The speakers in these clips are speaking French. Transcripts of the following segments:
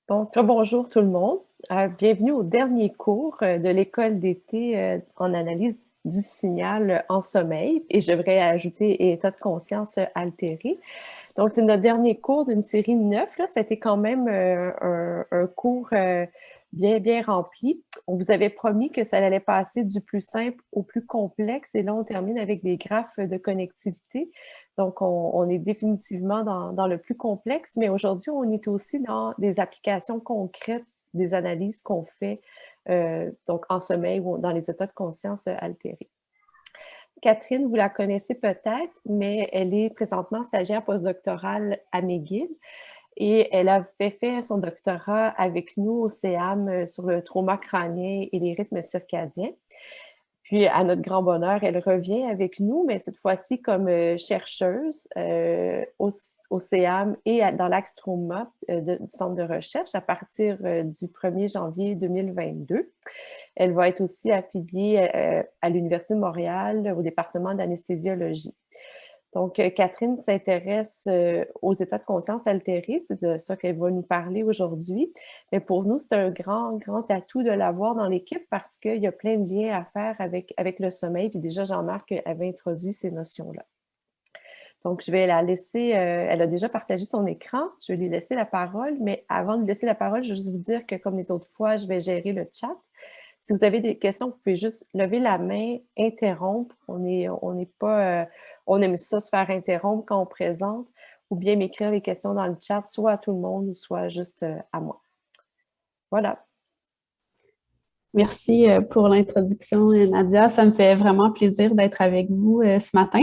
Donc, bonjour tout le monde. Bienvenue au dernier cours de l'école d'été en analyse du signal en sommeil et je devrais ajouter état de conscience altéré. Donc, c'est notre dernier cours d'une série de 9. Là. C'était quand même un cours bien rempli. On vous avait promis que ça allait passer du plus simple au plus complexe et là, on termine avec des graphes de connectivité. Donc, on est définitivement dans le plus complexe, mais aujourd'hui, on est aussi dans des applications concrètes des analyses qu'on fait donc en sommeil ou dans les états de conscience altérés. Catherine, vous la connaissez peut-être, mais elle est présentement stagiaire postdoctorale à McGill et elle avait fait son doctorat avec nous au CEAM sur le trauma crânien et les rythmes circadiens. Puis, à notre grand bonheur, elle revient avec nous, mais cette fois-ci comme chercheuse au CEAM et dans l'Axe Trauma du Centre de recherche à partir du 1er janvier 2022. Elle va être aussi affiliée à l'Université de Montréal au département d'anesthésiologie. Donc, Catherine s'intéresse aux états de conscience altérés, c'est de ça qu'elle va nous parler aujourd'hui. Mais pour nous, c'est un grand atout de l'avoir dans l'équipe parce qu'il y a plein de liens à faire avec le sommeil. Puis déjà, Jean-Marc avait introduit ces notions-là. Donc, je vais la laisser, elle a déjà partagé son écran, je vais lui laisser la parole, mais avant de lui laisser la parole, je vais juste vous dire que comme les autres fois, je vais gérer le chat. Si vous avez des questions, vous pouvez juste lever la main, interrompre. On n'est pas, on aime ça se faire interrompre quand on présente, ou bien m'écrire les questions dans le chat, soit à tout le monde, ou soit juste à moi. Voilà. Merci pour l'introduction, Nadia. Ça me fait vraiment plaisir d'être avec vous ce matin.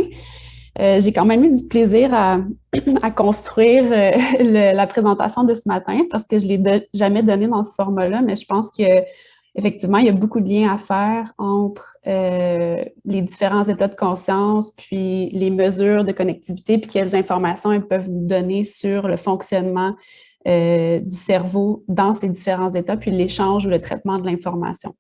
J'ai quand même eu du plaisir à construire la présentation de ce matin parce que je ne l'ai jamais donnée dans ce format-là, mais je pense qu'effectivement, il y a beaucoup de liens à faire entre les différents états de conscience, puis les mesures de connectivité, puis quelles informations elles peuvent nous donner sur le fonctionnement du cerveau dans ces différents états, puis l'échange ou le traitement de l'information.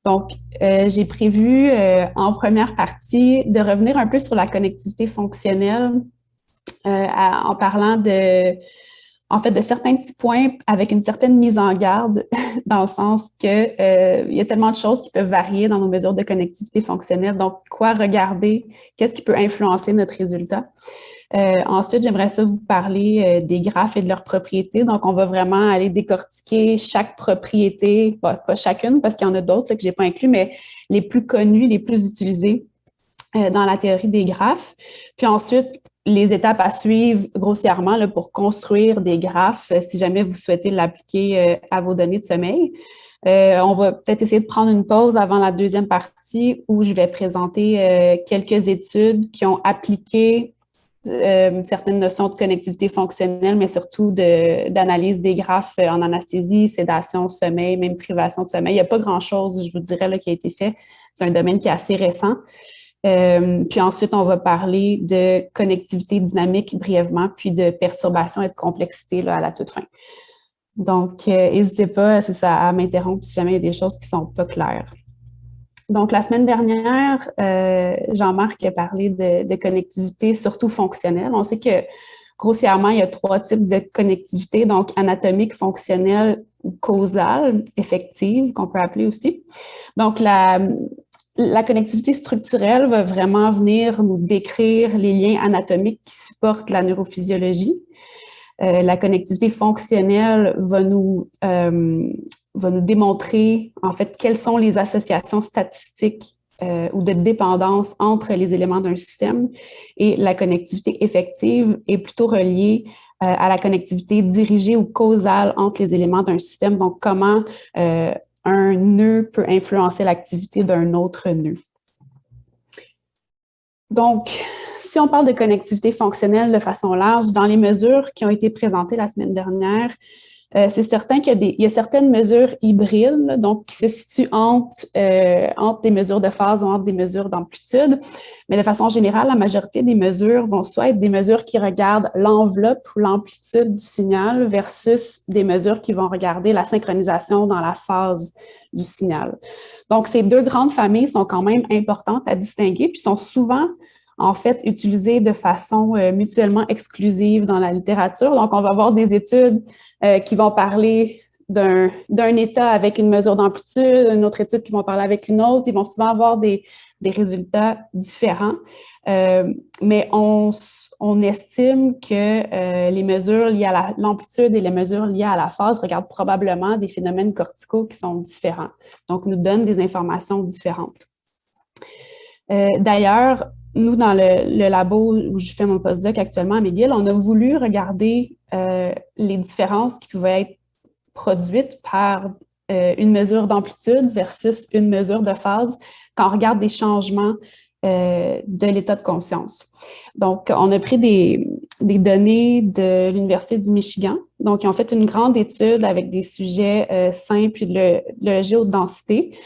Donc, j'ai prévu en première partie de revenir un peu sur la connectivité fonctionnelle en parlant de certains petits points avec une certaine mise en garde dans le sens que il y a tellement de choses qui peuvent varier dans nos mesures de connectivité fonctionnelle. Donc, quoi regarder? Qu'est-ce qui peut influencer notre résultat? Ensuite, j'aimerais ça vous parler des graphes et de leurs propriétés. Donc, on va vraiment aller décortiquer chaque propriété, pas chacune parce qu'il y en a d'autres que je n'ai pas inclus, mais les plus connues, les plus utilisées dans la théorie des graphes. Puis ensuite, les étapes à suivre grossièrement là, pour construire des graphes si jamais vous souhaitez l'appliquer à vos données de sommeil. On va peut-être essayer de prendre une pause avant la deuxième partie où je vais présenter quelques études qui ont appliqué certaines notions de connectivité fonctionnelle, mais surtout d'analyse des graphes en anesthésie, sédation, sommeil, même privation de sommeil. Il n'y a pas grand-chose, je vous dirais, là, qui a été fait. C'est un domaine qui est assez récent. Puis ensuite, on va parler de connectivité dynamique brièvement, puis de perturbation et de complexité là, à la toute fin. Donc, n'hésitez pas, c'est ça, à m'interrompre si jamais il y a des choses qui ne sont pas claires. Donc, la semaine dernière, Jean-Marc a parlé de connectivité surtout fonctionnelle. On sait que, grossièrement, il y a 3 types de connectivité, donc anatomique, fonctionnelle ou causale, effective, qu'on peut appeler aussi. Donc, la connectivité structurelle va vraiment venir nous décrire les liens anatomiques qui supportent la neurophysiologie. La connectivité fonctionnelle va nous démontrer, en fait, quelles sont les associations statistiques ou de dépendance entre les éléments d'un système. Et la connectivité effective est plutôt reliée à la connectivité dirigée ou causale entre les éléments d'un système. Donc, comment un nœud peut influencer l'activité d'un autre nœud. Donc, si on parle de connectivité fonctionnelle de façon large, dans les mesures qui ont été présentées la semaine dernière, c'est certain qu'il y a certaines mesures hybrides, là, donc qui se situent entre des mesures de phase ou entre des mesures d'amplitude. Mais de façon générale, la majorité des mesures vont soit être des mesures qui regardent l'enveloppe ou l'amplitude du signal versus des mesures qui vont regarder la synchronisation dans la phase du signal. Donc, ces 2 grandes familles sont quand même importantes à distinguer puis sont souvent en fait utilisées de façon mutuellement exclusive dans la littérature. Donc, on va avoir des études qui vont parler d'un état avec une mesure d'amplitude, une autre étude qui vont parler avec une autre. Ils vont souvent avoir des résultats différents, mais on estime que les mesures liées à l'amplitude et les mesures liées à la phase regardent probablement des phénomènes corticaux qui sont différents, donc nous donnent des informations différentes. D'ailleurs, nous, dans le labo où je fais mon postdoc actuellement à McGill, on a voulu regarder les différences qui pouvaient être produites par une mesure d'amplitude versus une mesure de phase quand on regarde des changements de l'état de conscience. Donc, on a pris des données de l'Université du Michigan. Donc, ils ont fait une grande étude avec des sujets sains puis de biologie haute densité.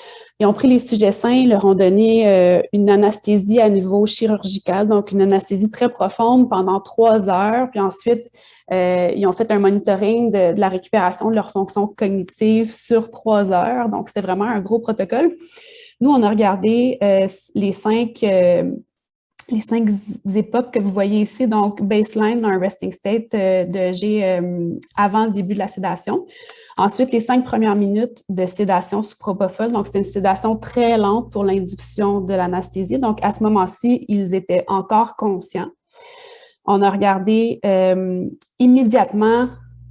Ils ont pris les sujets sains, ils leur ont donné une anesthésie à niveau chirurgical, donc une anesthésie très profonde pendant 3 heures. Puis ensuite, ils ont fait un monitoring de la récupération de leurs fonctions cognitives sur 3 heures. Donc, c'était vraiment un gros protocole. Nous, on a regardé les cinq époques que vous voyez ici, donc baseline dans un resting state de G avant le début de la sédation. Ensuite, les 5 premières minutes de sédation sous propofol. Donc, c'est une sédation très lente pour l'induction de l'anesthésie. Donc, à ce moment-ci, ils étaient encore conscients. On a regardé immédiatement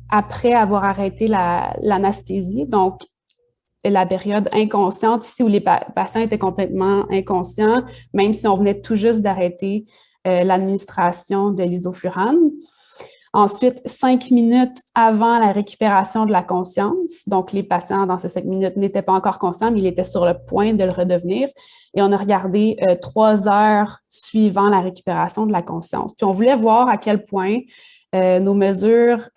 après avoir arrêté l'anesthésie, donc la période inconsciente, ici où les patients étaient complètement inconscients, même si on venait tout juste d'arrêter l'administration de l'isoflurane. Ensuite, 5 minutes avant la récupération de la conscience. Donc, les patients dans ces 5 minutes n'étaient pas encore conscients, mais ils étaient sur le point de le redevenir. Et on a regardé 3 heures suivant la récupération de la conscience. Puis, on voulait voir à quel point nos mesures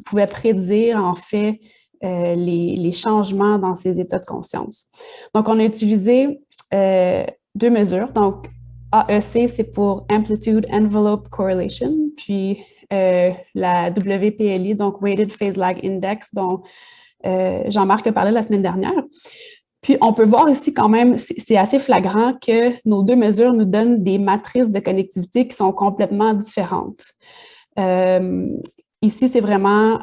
pouvaient prédire, en fait, les changements dans ces états de conscience. Donc, on a utilisé 2 mesures. Donc, AEC, c'est pour Amplitude Envelope Correlation, puis la WPLI, donc Weighted Phase Lag Index, dont Jean-Marc a parlé la semaine dernière. Puis, on peut voir ici quand même, c'est assez flagrant que nos 2 mesures nous donnent des matrices de connectivité qui sont complètement différentes. Ici, c'est vraiment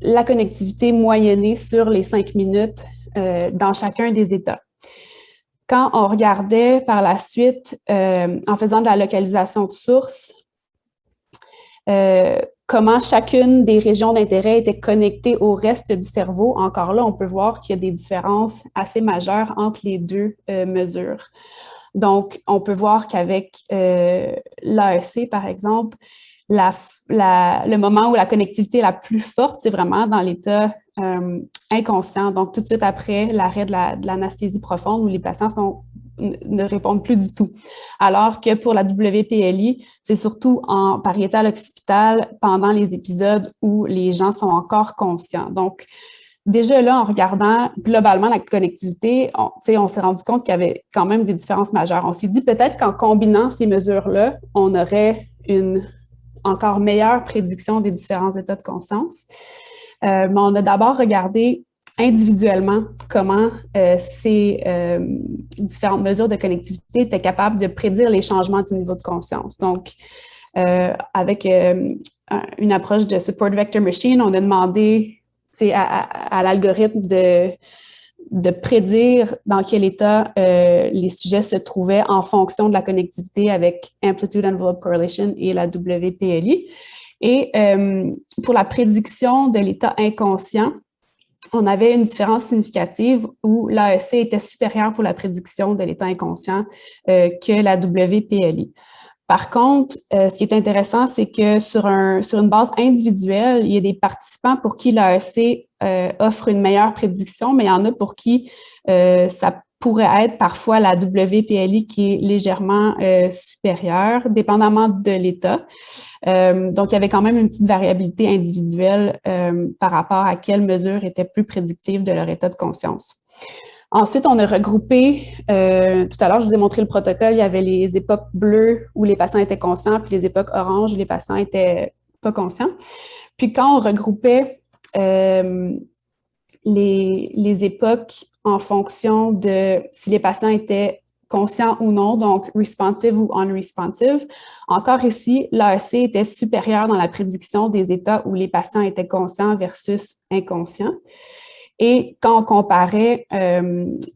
la connectivité moyennée sur les 5 minutes dans chacun des états. Quand on regardait par la suite, en faisant de la localisation de source, comment chacune des régions d'intérêt était connectée au reste du cerveau, encore là, on peut voir qu'il y a des différences assez majeures entre les 2 mesures. Donc, on peut voir qu'avec l'AEC, par exemple, le moment où la connectivité est la plus forte, c'est vraiment dans l'état inconscient, donc tout de suite après l'arrêt de l'anesthésie profonde où les patients ne répondent plus du tout. Alors que pour la WPLI, c'est surtout en pariétal occipital pendant les épisodes où les gens sont encore conscients. Donc, déjà là, en regardant globalement la connectivité, on s'est rendu compte qu'il y avait quand même des différences majeures. On s'est dit peut-être qu'en combinant ces mesures-là, on aurait une encore meilleure prédiction des différents états de conscience. Mais on a d'abord regardé individuellement comment ces différentes mesures de connectivité étaient capables de prédire les changements du niveau de conscience. Donc, avec une approche de Support Vector Machine, on a demandé à l'algorithme de prédire dans quel état les sujets se trouvaient en fonction de la connectivité avec Amplitude Envelope Correlation et la WPLI. Et pour la prédiction de l'état inconscient, on avait une différence significative où l'AEC était supérieure pour la prédiction de l'état inconscient que la WPLI. Par contre, ce qui est intéressant, c'est que sur une base individuelle, il y a des participants pour qui l'AEC offre une meilleure prédiction, mais il y en a pour qui ça pourrait être parfois la WPLI qui est légèrement supérieure, dépendamment de l'état. Donc, il y avait quand même une petite variabilité individuelle par rapport à quelles mesures étaient plus prédictives de leur état de conscience. Ensuite, on a regroupé, tout à l'heure, je vous ai montré le protocole, il y avait les époques bleues où les patients étaient conscients, puis les époques oranges où les patients étaient pas conscients. Puis quand on regroupait les époques en fonction de si les patients étaient conscient ou non, donc responsive ou unresponsive. Encore ici, l'AEC était supérieur dans la prédiction des états où les patients étaient conscients versus inconscients. Et quand on comparait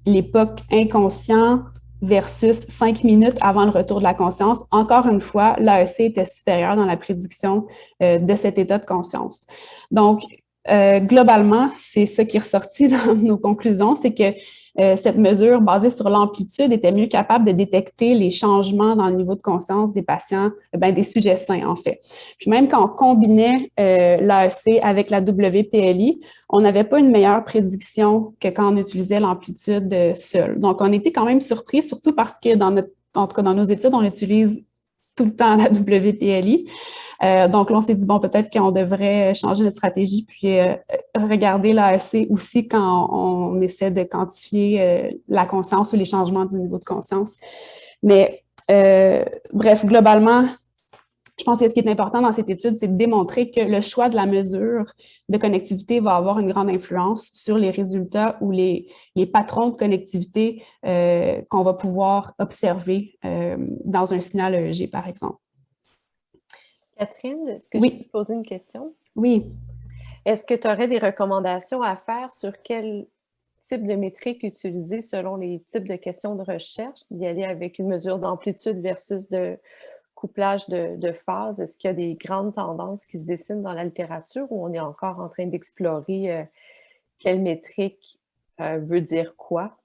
l'époque inconscient versus 5 minutes avant le retour de la conscience, encore une fois, l'AEC était supérieur dans la prédiction de cet état de conscience. Donc, globalement, c'est ça qui est ressorti dans nos conclusions, c'est que cette mesure basée sur l'amplitude était mieux capable de détecter les changements dans le niveau de conscience des patients, des sujets sains en fait. Puis même quand on combinait l'AEC avec la WPLI, on n'avait pas une meilleure prédiction que quand on utilisait l'amplitude seule. Donc on était quand même surpris, surtout parce que en tout cas dans nos études, on utilise tout le temps la WPLI. Donc là, on s'est dit, bon, peut-être qu'on devrait changer notre stratégie puis regarder l'AEC aussi quand on essaie de quantifier la conscience ou les changements du niveau de conscience. Mais bref, globalement, je pense que ce qui est important dans cette étude, c'est de démontrer que le choix de la mesure de connectivité va avoir une grande influence sur les résultats ou les patrons de connectivité qu'on va pouvoir observer dans un signal EEG, par exemple. Catherine, est-ce que je peux te poser une question? Oui. Est-ce que tu aurais des recommandations à faire sur quel type de métrique utiliser selon les types de questions de recherche? Y aller avec une mesure d'amplitude versus de couplage de phase? Est-ce qu'il y a des grandes tendances qui se dessinent dans la littérature ou on est encore en train d'explorer quelle métrique veut dire quoi?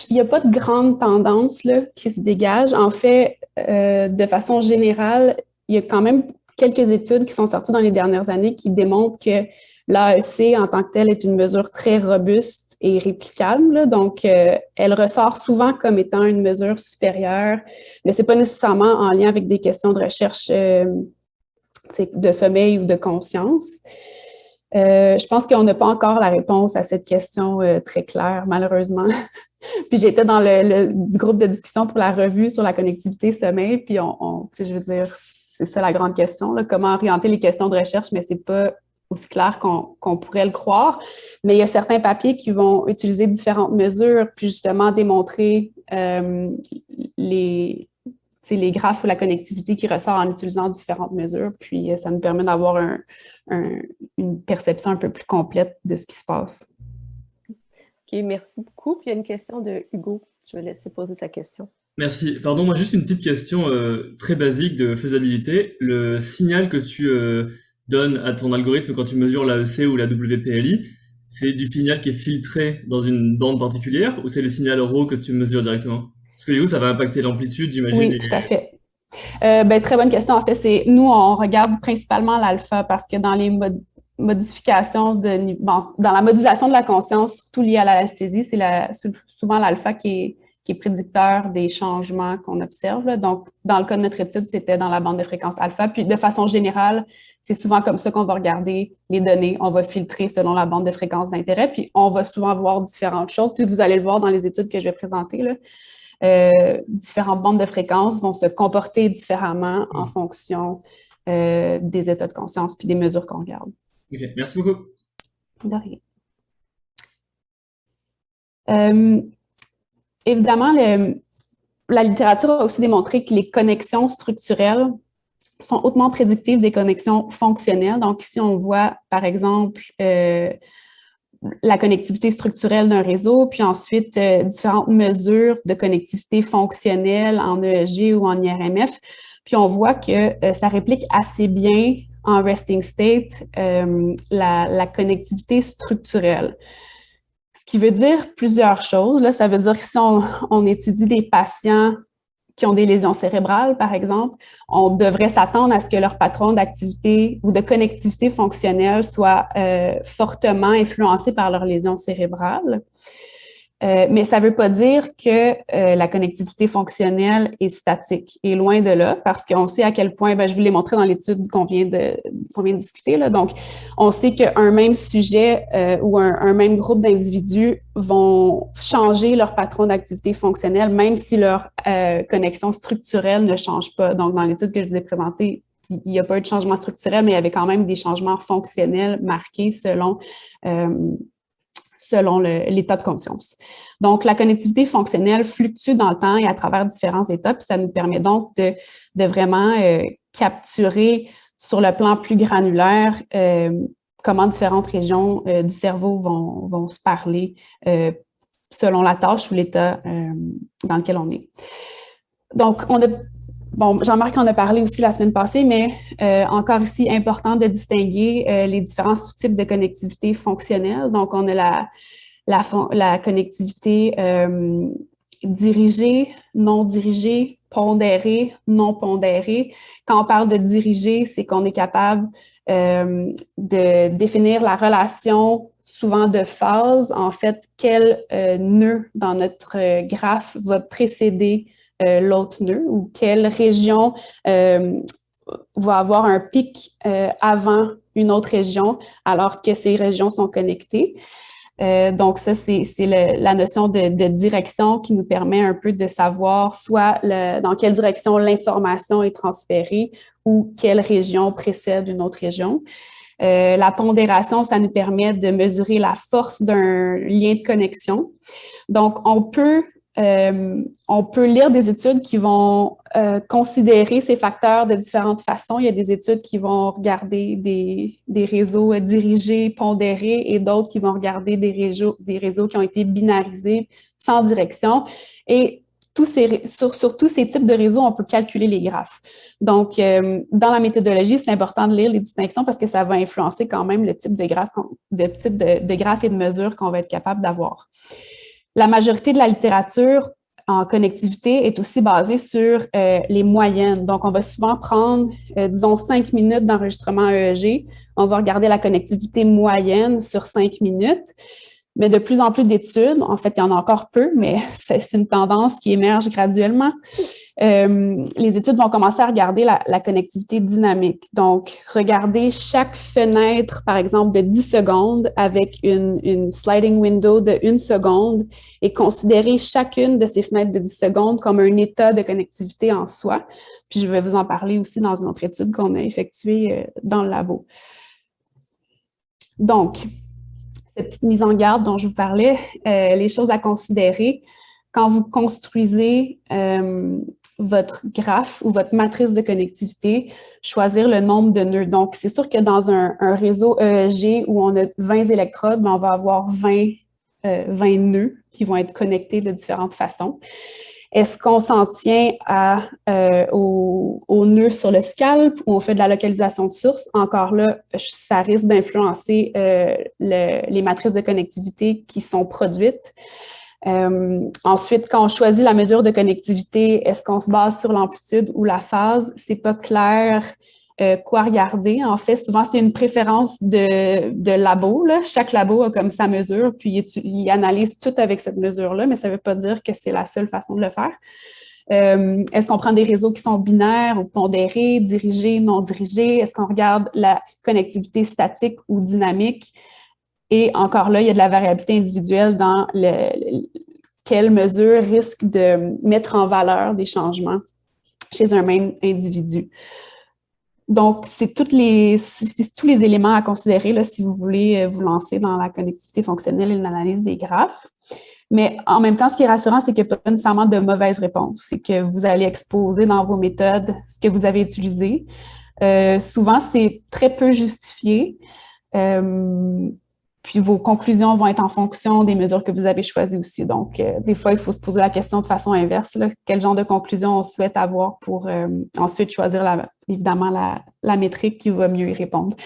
Il n'y a pas de grande tendance là, qui se dégage. En fait, de façon générale, il y a quand même quelques études qui sont sorties dans les dernières années qui démontrent que l'AEC en tant que telle est une mesure très robuste et réplicable. Là. Donc, elle ressort souvent comme étant une mesure supérieure, mais ce n'est pas nécessairement en lien avec des questions de recherche de sommeil ou de conscience. Je pense qu'on n'a pas encore la réponse à cette question très claire, malheureusement. Puis j'étais dans le groupe de discussion pour la revue sur la connectivité sommeil, puis je veux dire, c'est ça la grande question, là, comment orienter les questions de recherche, mais c'est pas aussi clair qu'on pourrait le croire. Mais il y a certains papiers qui vont utiliser différentes mesures, puis justement démontrer les graphes ou la connectivité qui ressort en utilisant différentes mesures. Puis ça nous permet d'avoir une perception un peu plus complète de ce qui se passe. OK, merci beaucoup. Puis il y a une question de Hugo. Je vais laisser poser sa question. Merci. Pardon, moi juste une petite question très basique de faisabilité. Le signal que tu donnes à ton algorithme quand tu mesures l'AEC ou la WPLI, c'est du signal qui est filtré dans une bande particulière ou c'est le signal RAW que tu mesures directement? Parce que du coup, ça va impacter l'amplitude, j'imagine. Oui, tout à fait. Très bonne question. En fait, nous, on regarde principalement l'alpha parce que dans les modifications dans la modulation de la conscience, surtout liée à l'anesthésie, c'est souvent l'alpha qui est prédicteur des changements qu'on observe. Là. Donc, dans le cas de notre étude, c'était dans la bande de fréquence alpha. Puis, de façon générale, c'est souvent comme ça qu'on va regarder les données. On va filtrer selon la bande de fréquence d'intérêt. Puis, on va souvent voir différentes choses. Puis, vous allez le voir dans les études que je vais présenter. Là. Différentes bandes de fréquences vont se comporter différemment en fonction des états de conscience puis des mesures qu'on regarde. OK, merci beaucoup. De rien. Évidemment, la littérature a aussi démontré que les connexions structurelles sont hautement prédictives des connexions fonctionnelles. Donc, ici, on voit, par exemple, la connectivité structurelle d'un réseau, puis ensuite différentes mesures de connectivité fonctionnelle en EEG ou en IRMF. Puis on voit que ça réplique assez bien en resting state la connectivité structurelle. Ce qui veut dire plusieurs choses. Là, ça veut dire que si on étudie des patients qui ont des lésions cérébrales, par exemple, on devrait s'attendre à ce que leur patron d'activité ou de connectivité fonctionnelle soit fortement influencé par leur lésion cérébrale. Mais ça ne veut pas dire que la connectivité fonctionnelle est statique. Et loin de là, parce qu'on sait à quel point, je vous l'ai montré dans l'étude qu'on vient de discuter. Là. Donc, on sait qu'un même sujet ou un même groupe d'individus vont changer leur patron d'activité fonctionnelle, même si leur connexion structurelle ne change pas. Donc, dans l'étude que je vous ai présentée, il n'y a pas eu de changement structurel, mais il y avait quand même des changements fonctionnels marqués selon selon l'état de conscience. Donc, la connectivité fonctionnelle fluctue dans le temps et à travers différents états, puis ça nous permet donc de vraiment capturer sur le plan plus granulaire comment différentes régions du cerveau vont se parler selon la tâche ou l'état dans lequel on est. Donc, Jean-Marc en a parlé aussi la semaine passée, mais encore ici, important de distinguer les différents sous-types de connectivité fonctionnelle. Donc, on a la connectivité dirigée, non dirigée, pondérée, non pondérée. Quand on parle de dirigée, c'est qu'on est capable de définir la relation souvent de phase. En fait, quel nœud dans notre graphe va précéder l'autre nœud ou quelle région va avoir un pic avant une autre région alors que ces régions sont connectées. Donc ça, c'est la notion de direction qui nous permet un peu de savoir soit dans quelle direction l'information est transférée ou quelle région précède une autre région. La pondération, ça nous permet de mesurer la force d'un lien de connexion. Donc, on peut lire des études qui vont considérer ces facteurs de différentes façons. Il y a des études qui vont regarder des réseaux dirigés, pondérés, et d'autres qui vont regarder des réseaux qui ont été binarisés, sans direction. Et sur tous ces types de réseaux, on peut calculer les graphes. Donc, dans la méthodologie, c'est important de lire les distinctions parce que ça va influencer quand même le type de graphe et de mesure qu'on va être capable d'avoir. La majorité de la littérature en connectivité est aussi basée sur les moyennes. Donc, on va souvent prendre, disons, 5 minutes d'enregistrement EEG. On va regarder la connectivité moyenne sur 5 minutes. Mais de plus en plus d'études, en fait, il y en a encore peu, mais c'est une tendance qui émerge graduellement. Les études vont commencer à regarder la connectivité dynamique. Donc, regarder chaque fenêtre, par exemple, de 10 secondes avec une sliding window de 1 seconde et considérer chacune de ces fenêtres de 10 secondes comme un état de connectivité en soi. Puis, je vais vous en parler aussi dans une autre étude qu'on a effectuée dans le labo. Donc, cette petite mise en garde dont je vous parlais, les choses à considérer quand vous construisez votre graphe ou votre matrice de connectivité, choisir le nombre de nœuds. Donc, c'est sûr que dans un réseau EEG où on a 20 électrodes, on va avoir 20 nœuds qui vont être connectés de différentes façons. Est-ce qu'on s'en tient aux nœuds sur le scalp ou on fait de la localisation de source? Encore là, ça risque d'influencer les matrices de connectivité qui sont produites. Ensuite, quand on choisit la mesure de connectivité, est-ce qu'on se base sur l'amplitude ou la phase? C'est pas clair quoi regarder. En fait, souvent, c'est une préférence de labo, là. Chaque labo a comme sa mesure, puis il analyse tout avec cette mesure-là, mais ça ne veut pas dire que c'est la seule façon de le faire. Est-ce qu'on prend des réseaux qui sont binaires ou pondérés, dirigés, non dirigés? Est-ce qu'on regarde la connectivité statique ou dynamique? Et encore là, il y a de la variabilité individuelle dans quelle mesure risque de mettre en valeur des changements chez un même individu. Donc, c'est tous les éléments à considérer là, si vous voulez vous lancer dans la connectivité fonctionnelle et l'analyse des graphes. Mais en même temps, ce qui est rassurant, c'est qu'il n'y a pas nécessairement de mauvaise réponse. C'est que vous allez exposer dans vos méthodes ce que vous avez utilisé. Souvent, c'est très peu justifié. Puis vos conclusions vont être en fonction des mesures que vous avez choisies aussi. Donc, des fois, il faut se poser la question de façon inverse. Là, quel genre de conclusion on souhaite avoir pour ensuite choisir, évidemment, la métrique qui va mieux y répondre.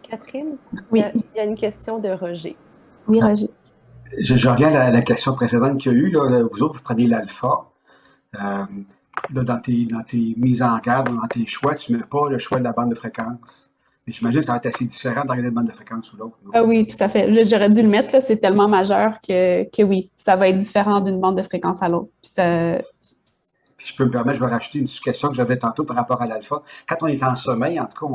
Catherine, oui. Il y a une question de Roger. Oui, Roger. Je reviens à la question précédente qu'il y a eu. Là, vous autres, vous prenez l'alpha. Là, dans tes mises en garde, dans tes choix, tu ne mets pas le choix de la bande de fréquence. Mais j'imagine que ça va être assez différent de regarder une bande de fréquence ou l'autre. Oui, tout à fait. J'aurais dû le mettre, là, c'est tellement majeur que oui, ça va être différent d'une bande de fréquence à l'autre. Puis je peux me permettre, je vais rajouter une question que j'avais tantôt par rapport à l'alpha. Quand on est en sommeil, en tout cas,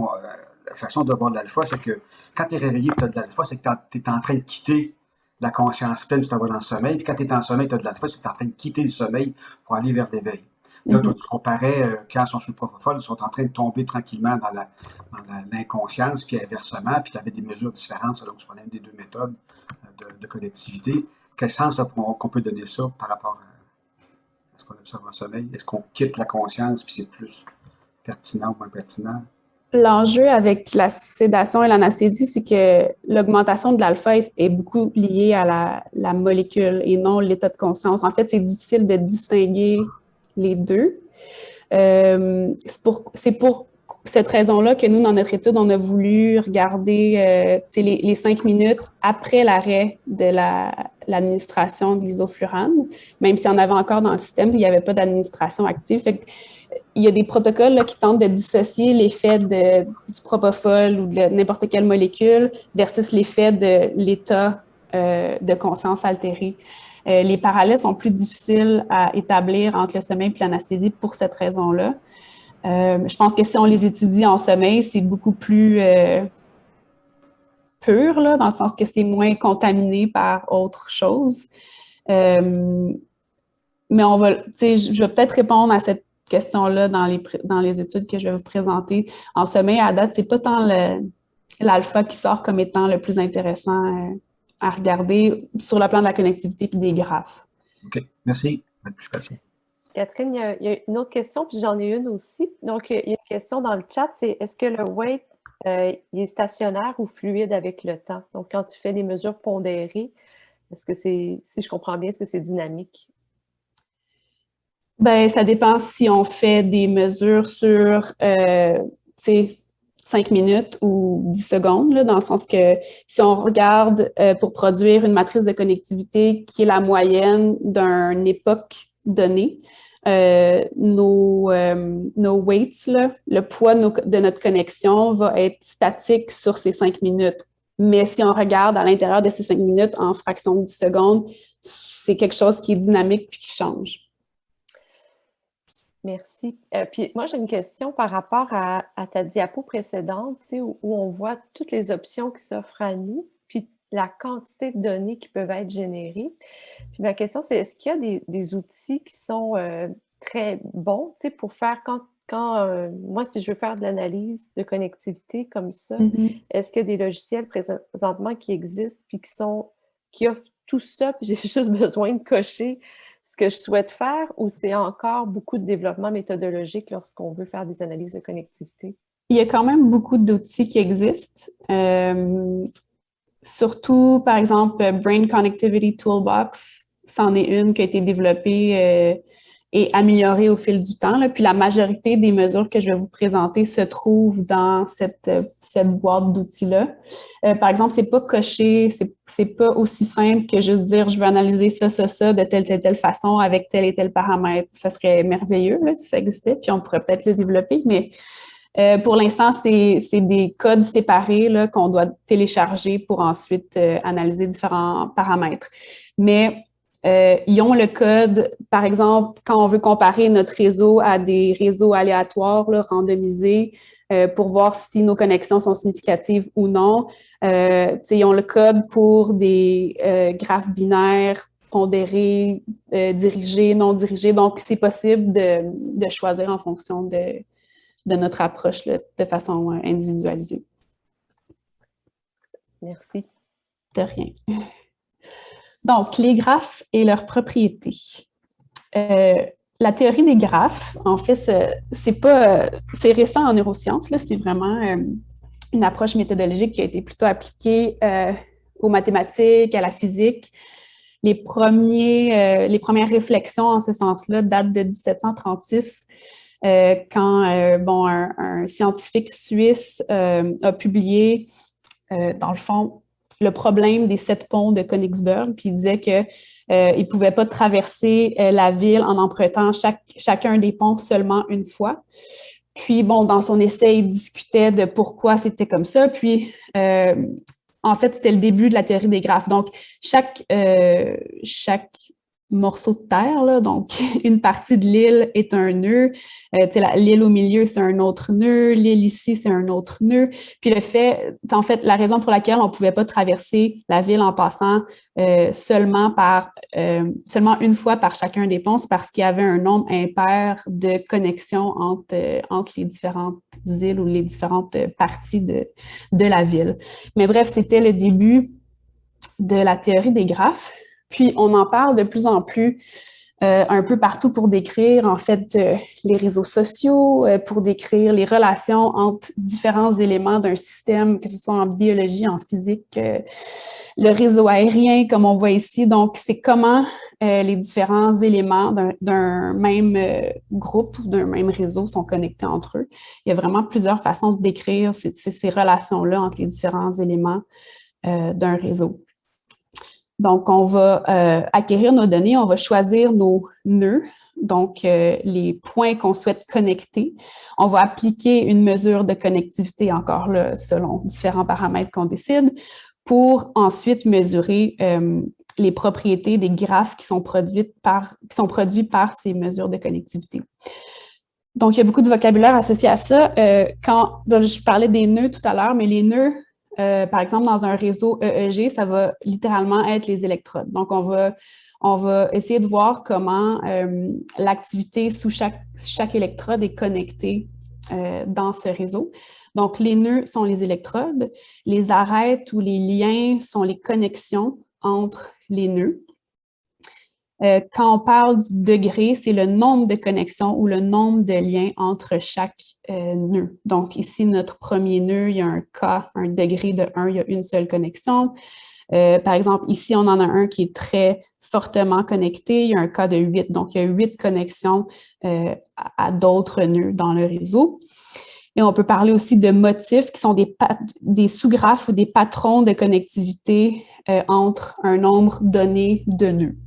la façon de voir de l'alpha, c'est que quand tu es réveillé et tu as de l'alpha, c'est que tu es en train de quitter la conscience pleine, tu t'en vas dans le sommeil. Puis quand tu es en sommeil, tu as de l'alpha, c'est que tu es en train de quitter le sommeil pour aller vers l'éveil. Là, toi, tu comparais, quand ils sont sous le propofol, ils sont en train de tomber tranquillement dans l'inconscience, puis inversement, puis tu avais des mesures différentes selon que tu prenais une des deux méthodes de connectivité. Quel sens qu'on peut donner ça par rapport à ce qu'on observe en sommeil? Est-ce qu'on quitte la conscience puis c'est plus pertinent ou moins pertinent? L'enjeu avec la sédation et l'anesthésie, c'est que l'augmentation de l'alpha est beaucoup liée à la molécule et non l'état de conscience. En fait, c'est difficile de distinguer les deux. C'est pour cette raison-là que nous, dans notre étude, on a voulu regarder les 5 minutes après l'arrêt de l'administration de l'isoflurane, même s'il y en avait encore dans le système, il n'y avait pas d'administration active. Fait que, il y a des protocoles là, qui tentent de dissocier l'effet du propofol ou de n'importe quelle molécule versus l'effet de l'état de conscience altéré. Les parallèles sont plus difficiles à établir entre le sommeil et l'anesthésie pour cette raison-là. Je pense que si on les étudie en sommeil, c'est beaucoup plus pur, là, dans le sens que c'est moins contaminé par autre chose. Mais je vais peut-être répondre à cette question-là dans les études que je vais vous présenter. En sommeil, à date, c'est pas tant l'alpha qui sort comme étant le plus intéressant à regarder sur le plan de la connectivité et des graphes. OK, merci. Catherine, il y a une autre question, puis j'en ai une aussi. Donc, il y a une question dans le chat, c'est est-ce que le weight il est stationnaire ou fluide avec le temps? Donc, quand tu fais des mesures pondérées, est-ce que c'est, si je comprends bien, est-ce que c'est dynamique? Ben, ça dépend si on fait des mesures sur 5 minutes ou 10 secondes, là, dans le sens que si on regarde pour produire une matrice de connectivité qui est la moyenne d'une époque donnée, nos weights, là, le poids de notre connexion va être statique sur ces 5 minutes. Mais si on regarde à l'intérieur de ces 5 minutes en fraction de 10 secondes, c'est quelque chose qui est dynamique puis qui change. Merci. Puis moi, j'ai une question par rapport à ta diapo précédente, où on voit toutes les options qui s'offrent à nous, puis la quantité de données qui peuvent être générées. Puis ma question, c'est est-ce qu'il y a des outils qui sont très bons pour faire moi, si je veux faire de l'analyse de connectivité comme ça, est-ce qu'il y a des logiciels présentement qui existent puis qui offrent tout ça, puis j'ai juste besoin de cocher ce que je souhaite faire, ou c'est encore beaucoup de développement méthodologique lorsqu'on veut faire des analyses de connectivité? Il y a quand même beaucoup d'outils qui existent. Surtout, par exemple, Brain Connectivity Toolbox, c'en est une qui a été développée et améliorée au fil du temps. Là. Puis la majorité des mesures que je vais vous présenter se trouvent dans cette boîte d'outils-là. Par exemple, c'est pas coché, c'est pas aussi simple que juste dire je veux analyser ça de telle façon avec tel et tel paramètre. Ça serait merveilleux là, si ça existait, puis on pourrait peut-être le développer, mais pour l'instant, c'est des codes séparés là, qu'on doit télécharger pour ensuite analyser différents paramètres. Mais ils ont le code, par exemple, quand on veut comparer notre réseau à des réseaux aléatoires, là, randomisés, pour voir si nos connexions sont significatives ou non. Ils ont le code pour des graphes binaires pondérés, dirigés, non dirigés. Donc, c'est possible de choisir en fonction de notre approche là, de façon individualisée. Merci. De rien. Donc, les graphes et leurs propriétés. La théorie des graphes, en fait, c'est récent en neurosciences, là, c'est vraiment une approche méthodologique qui a été plutôt appliquée aux mathématiques, à la physique. Les premières réflexions en ce sens-là datent de 1736, quand un scientifique suisse a publié, dans le fond, le problème des 7 ponts de Königsberg, puis il disait qu'il ne pouvait pas traverser la ville en empruntant chacun des ponts seulement une fois. Puis, dans son essai, il discutait de pourquoi c'était comme ça. Puis, en fait, c'était le début de la théorie des graphes. Donc, chaque morceau de terre, là, donc une partie de l'île est un nœud, l'île au milieu, c'est un autre nœud, l'île ici, c'est un autre nœud. Puis la raison pour laquelle on ne pouvait pas traverser la ville en passant seulement une fois par chacun des ponts, c'est parce qu'il y avait un nombre impair de connexions entre les différentes îles ou les différentes parties de la ville. Mais bref, c'était le début de la théorie des graphes. Puis, on en parle de plus en plus un peu partout pour décrire, en fait, les réseaux sociaux, pour décrire les relations entre différents éléments d'un système, que ce soit en biologie, en physique, le réseau aérien, comme on voit ici. Donc, c'est comment les différents éléments d'un même groupe, d'un même réseau sont connectés entre eux. Il y a vraiment plusieurs façons de décrire ces relations-là entre les différents éléments d'un réseau. Donc, on va acquérir nos données, on va choisir nos nœuds, donc les points qu'on souhaite connecter. On va appliquer une mesure de connectivité, encore là, selon différents paramètres qu'on décide, pour ensuite mesurer les propriétés des graphes qui sont produits par ces mesures de connectivité. Donc, il y a beaucoup de vocabulaire associé à ça. Je parlais des nœuds tout à l'heure, mais les nœuds, par exemple, dans un réseau EEG, ça va littéralement être les électrodes. Donc, on va essayer de voir comment l'activité sous chaque électrode est connectée dans ce réseau. Donc, les nœuds sont les électrodes, les arêtes ou les liens sont les connexions entre les nœuds. Quand on parle du degré, c'est le nombre de connexions ou le nombre de liens entre chaque nœud. Donc, ici, notre premier nœud, il y a un K, un degré de 1, il y a une seule connexion. Par exemple, ici, on en a un qui est très fortement connecté, il y a un K de 8, donc il y a 8 connexions à d'autres nœuds dans le réseau. Et on peut parler aussi de motifs qui sont des sous-graphes ou des patrons de connectivité entre un nombre donné de nœuds.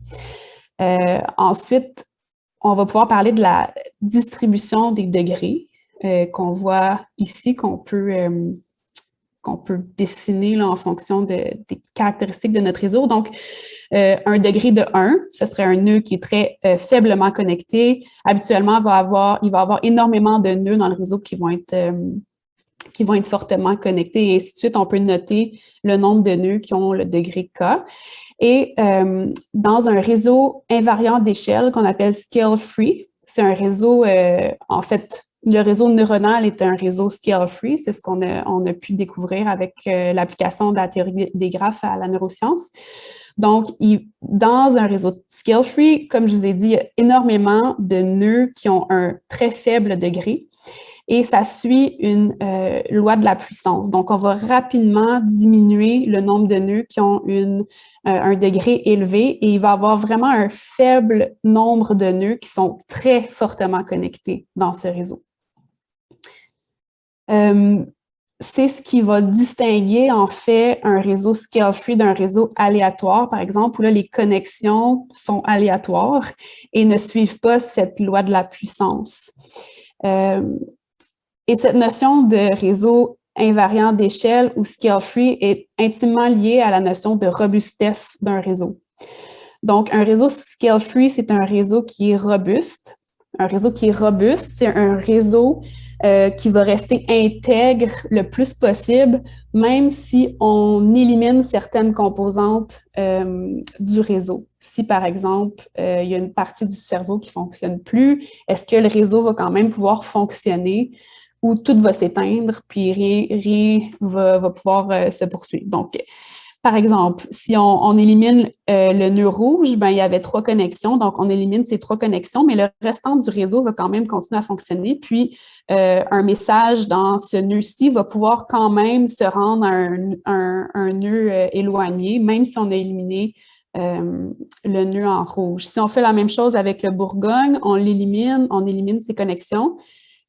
Ensuite, on va pouvoir parler de la distribution des degrés qu'on voit ici, qu'on peut dessiner là, en fonction des caractéristiques de notre réseau. Donc, un degré de 1, ce serait un nœud qui est très faiblement connecté. Habituellement, il va y avoir énormément de nœuds dans le réseau qui vont être fortement connectés et ainsi de suite. On peut noter le nombre de nœuds qui ont le degré K. Et dans un réseau invariant d'échelle qu'on appelle scale-free, c'est un réseau, en fait, le réseau neuronal est un réseau scale-free, c'est ce qu'on a pu découvrir avec l'application de la théorie des graphes à la neuroscience. Donc, dans un réseau scale-free, comme je vous ai dit, il y a énormément de nœuds qui ont un très faible degré. Et ça suit une loi de la puissance. Donc, on va rapidement diminuer le nombre de nœuds qui ont un degré élevé et il va y avoir vraiment un faible nombre de nœuds qui sont très fortement connectés dans ce réseau. C'est ce qui va distinguer, en fait, un réseau scale-free d'un réseau aléatoire, par exemple, où là, les connexions sont aléatoires et ne suivent pas cette loi de la puissance. Et cette notion de réseau invariant d'échelle ou scale-free est intimement liée à la notion de robustesse d'un réseau. Donc, un réseau scale-free, c'est un réseau qui est robuste. Un réseau qui est robuste, c'est un réseau qui va rester intègre le plus possible, même si on élimine certaines composantes du réseau. Si, par exemple, il y a une partie du cerveau qui ne fonctionne plus, est-ce que le réseau va quand même pouvoir fonctionner ou tout va s'éteindre, puis rien va pouvoir se poursuivre. Donc, par exemple, si on élimine le nœud rouge, ben, il y avait 3 connexions, donc on élimine ces 3 connexions, mais le restant du réseau va quand même continuer à fonctionner, puis un message dans ce nœud-ci va pouvoir quand même se rendre à un nœud éloigné, même si on a éliminé le nœud en rouge. Si on fait la même chose avec le bourgogne, on élimine ces connexions,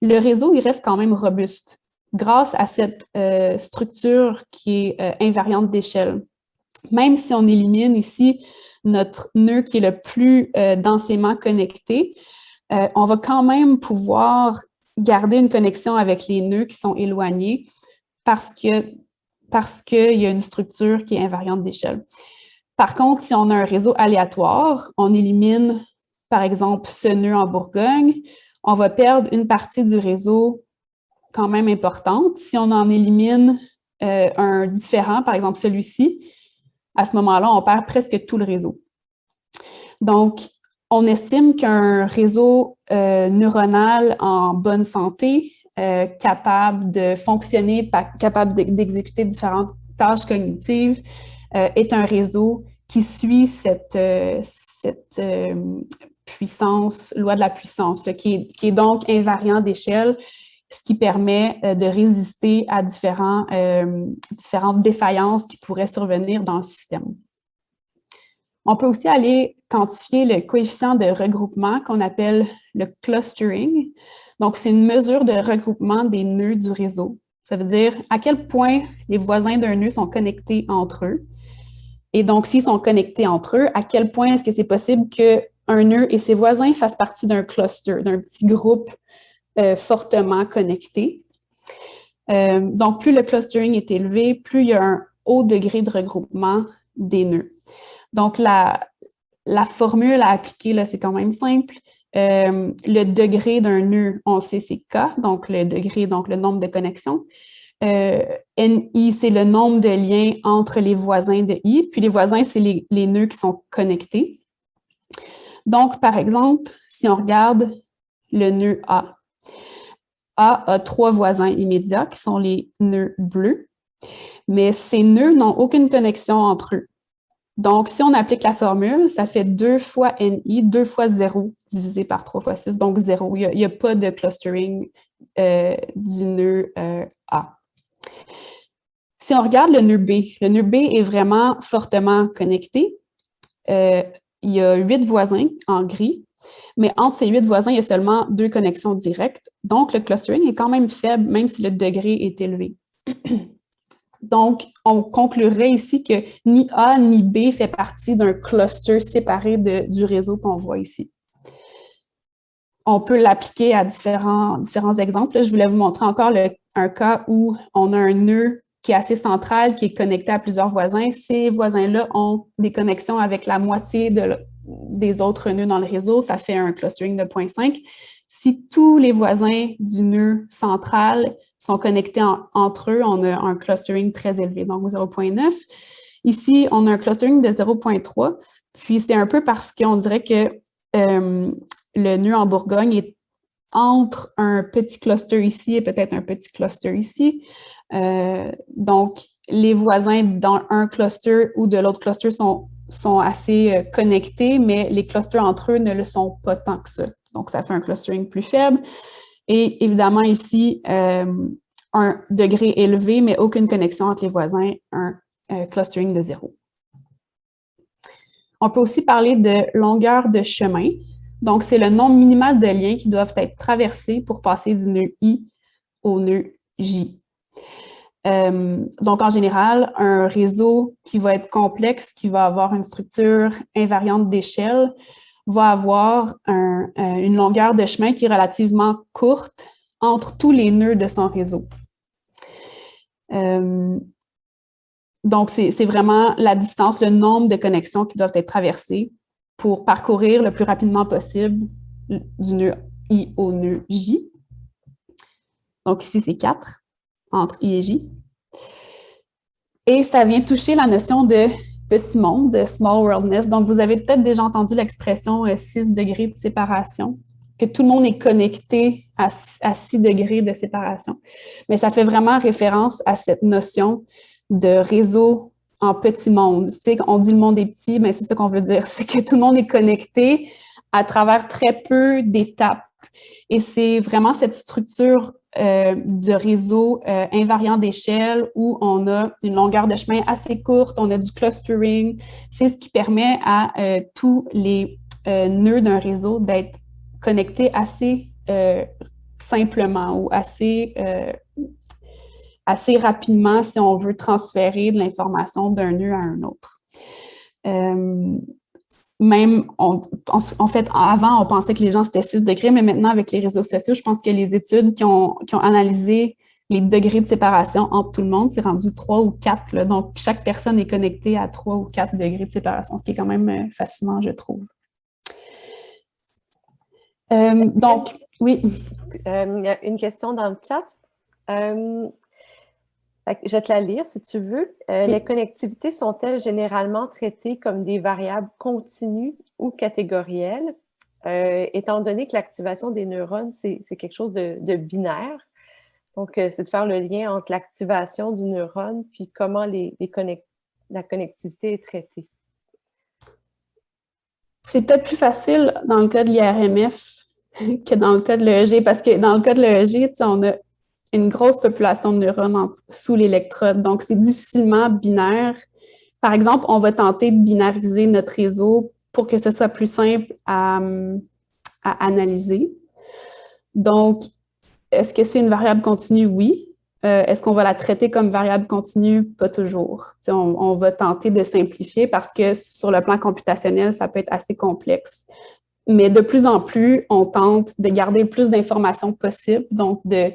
le réseau, il reste quand même robuste grâce à cette structure qui est invariante d'échelle. Même si on élimine ici notre nœud qui est le plus densément connecté, on va quand même pouvoir garder une connexion avec les nœuds qui sont éloignés parce qu'il y a une structure qui est invariante d'échelle. Par contre, si on a un réseau aléatoire, on élimine, par exemple, ce nœud en Bourgogne, on va perdre une partie du réseau quand même importante. Si on en élimine un différent, par exemple celui-ci, à ce moment-là, on perd presque tout le réseau. Donc, on estime qu'un réseau neuronal en bonne santé, capable de fonctionner, capable d'exécuter différentes tâches cognitives, est un réseau qui suit cette puissance, loi de la puissance, là, qui est donc invariant d'échelle, ce qui permet de résister à différentes défaillances qui pourraient survenir dans le système. On peut aussi aller quantifier le coefficient de regroupement qu'on appelle le clustering. Donc, c'est une mesure de regroupement des nœuds du réseau. Ça veut dire à quel point les voisins d'un nœud sont connectés entre eux. Et donc, s'ils sont connectés entre eux, à quel point est-ce que c'est possible qu'un nœud et ses voisins fassent partie d'un cluster, d'un petit groupe fortement connecté. Donc, plus le clustering est élevé, plus il y a un haut degré de regroupement des nœuds. Donc, la formule à appliquer, là, c'est quand même simple. Le degré d'un nœud, on sait, c'est K, donc le degré, donc le nombre de connexions. NI, c'est le nombre de liens entre les voisins de I, puis les voisins, c'est les nœuds qui sont connectés. Donc, par exemple, si on regarde le nœud A, A a 3 voisins immédiats qui sont les nœuds bleus, mais ces nœuds n'ont aucune connexion entre eux. Donc, si on applique la formule, ça fait 2 fois NI, 2 fois 0 divisé par 3 fois 6, donc 0. Il n'y a pas de clustering du nœud A. Si on regarde le nœud B est vraiment fortement connecté. Il y a 8 voisins en gris, mais entre ces 8 voisins, il y a seulement 2 connexions directes. Donc, le clustering est quand même faible, même si le degré est élevé. Donc, on conclurait ici que ni A ni B fait partie d'un cluster séparé du réseau qu'on voit ici. On peut l'appliquer à différents exemples. Là, je voulais vous montrer encore un cas où on a un nœud qui est assez central, qui est connecté à plusieurs voisins. Ces voisins-là ont des connexions avec la moitié des autres nœuds dans le réseau. Ça fait un clustering de 0,5. Si tous les voisins du nœud central sont connectés entre eux, on a un clustering très élevé, donc 0,9. Ici, on a un clustering de 0,3. Puis, c'est un peu parce qu'on dirait que le nœud en Bourgogne est entre un petit cluster ici et peut-être un petit cluster ici. Donc, les voisins dans un cluster ou de l'autre cluster sont assez connectés, mais les clusters entre eux ne le sont pas tant que ça. Donc, ça fait un clustering plus faible. Et évidemment, ici, un degré élevé, mais aucune connexion entre les voisins, un clustering de 0. On peut aussi parler de longueur de chemin. Donc, c'est le nombre minimal de liens qui doivent être traversés pour passer du nœud I au nœud J. Donc, en général, un réseau qui va être complexe, qui va avoir une structure invariante d'échelle, va avoir une longueur de chemin qui est relativement courte entre tous les nœuds de son réseau. Donc, c'est vraiment la distance, le nombre de connexions qui doivent être traversées pour parcourir le plus rapidement possible du nœud I au nœud J. Donc, ici, c'est 4 entre I et J. Et ça vient toucher la notion de petit monde, de small worldness. Donc, vous avez peut-être déjà entendu l'expression 6 degrés de séparation, que tout le monde est connecté à 6 degrés de séparation. Mais ça fait vraiment référence à cette notion de réseau en petit monde. Tu sais, on dit le monde est petit, mais c'est ça qu'on veut dire, c'est que tout le monde est connecté à travers très peu d'étapes. Et c'est vraiment cette structure de réseau invariant d'échelle où on a une longueur de chemin assez courte, on a du clustering. C'est ce qui permet à tous les nœuds d'un réseau d'être connectés assez simplement ou assez rapidement si on veut transférer de l'information d'un nœud à un autre. Même, en fait, avant, on pensait que les gens, c'était 6 degrés, mais maintenant, avec les réseaux sociaux, je pense que les études qui ont analysé les degrés de séparation entre tout le monde, c'est rendu 3 ou 4. Là. Donc, chaque personne est connectée à 3 ou 4 degrés de séparation, ce qui est quand même fascinant, je trouve. Donc, oui. Il y a une question dans le chat. Je vais te la lire si tu veux. Les connectivités sont-elles généralement traitées comme des variables continues ou catégorielles, étant donné que l'activation des neurones, c'est quelque chose de binaire? Donc, c'est de faire le lien entre l'activation du neurone puis comment les la connectivité est traitée? C'est peut-être plus facile dans le cas de l'IRMF que dans le cas de l'EEG, parce que dans le cas de l'EEG, on a une grosse population de neurones sous l'électrode, donc c'est difficilement binaire. Par exemple, on va tenter de binariser notre réseau pour que ce soit plus simple à analyser. Donc, est-ce que c'est une variable continue? Oui. Est-ce qu'on va la traiter comme variable continue? Pas toujours. On va tenter de simplifier parce que sur le plan computationnel, ça peut être assez complexe. Mais de plus en plus, on tente de garder le plus d'informations possible, donc de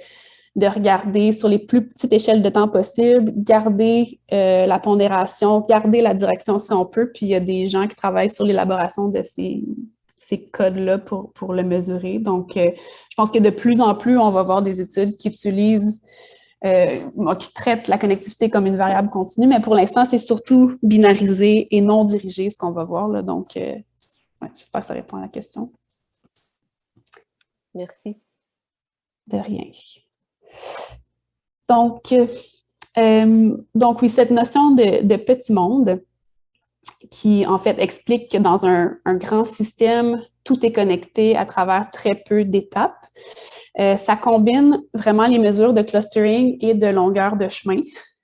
regarder sur les plus petites échelles de temps possibles, garder la pondération, garder la direction si on peut, puis il y a des gens qui travaillent sur l'élaboration de ces codes-là pour le mesurer. Donc, je pense que de plus en plus, on va voir des études qui utilisent, qui traitent la connectivité comme une variable continue, mais pour l'instant, c'est surtout binarisé et non dirigé, ce qu'on va voir, là. Donc, j'espère que ça répond à la question. Merci. De rien. Donc oui, cette notion de petit monde qui, en fait, explique que dans un grand système, tout est connecté à travers très peu d'étapes. Ça combine vraiment les mesures de clustering et de longueur de chemin.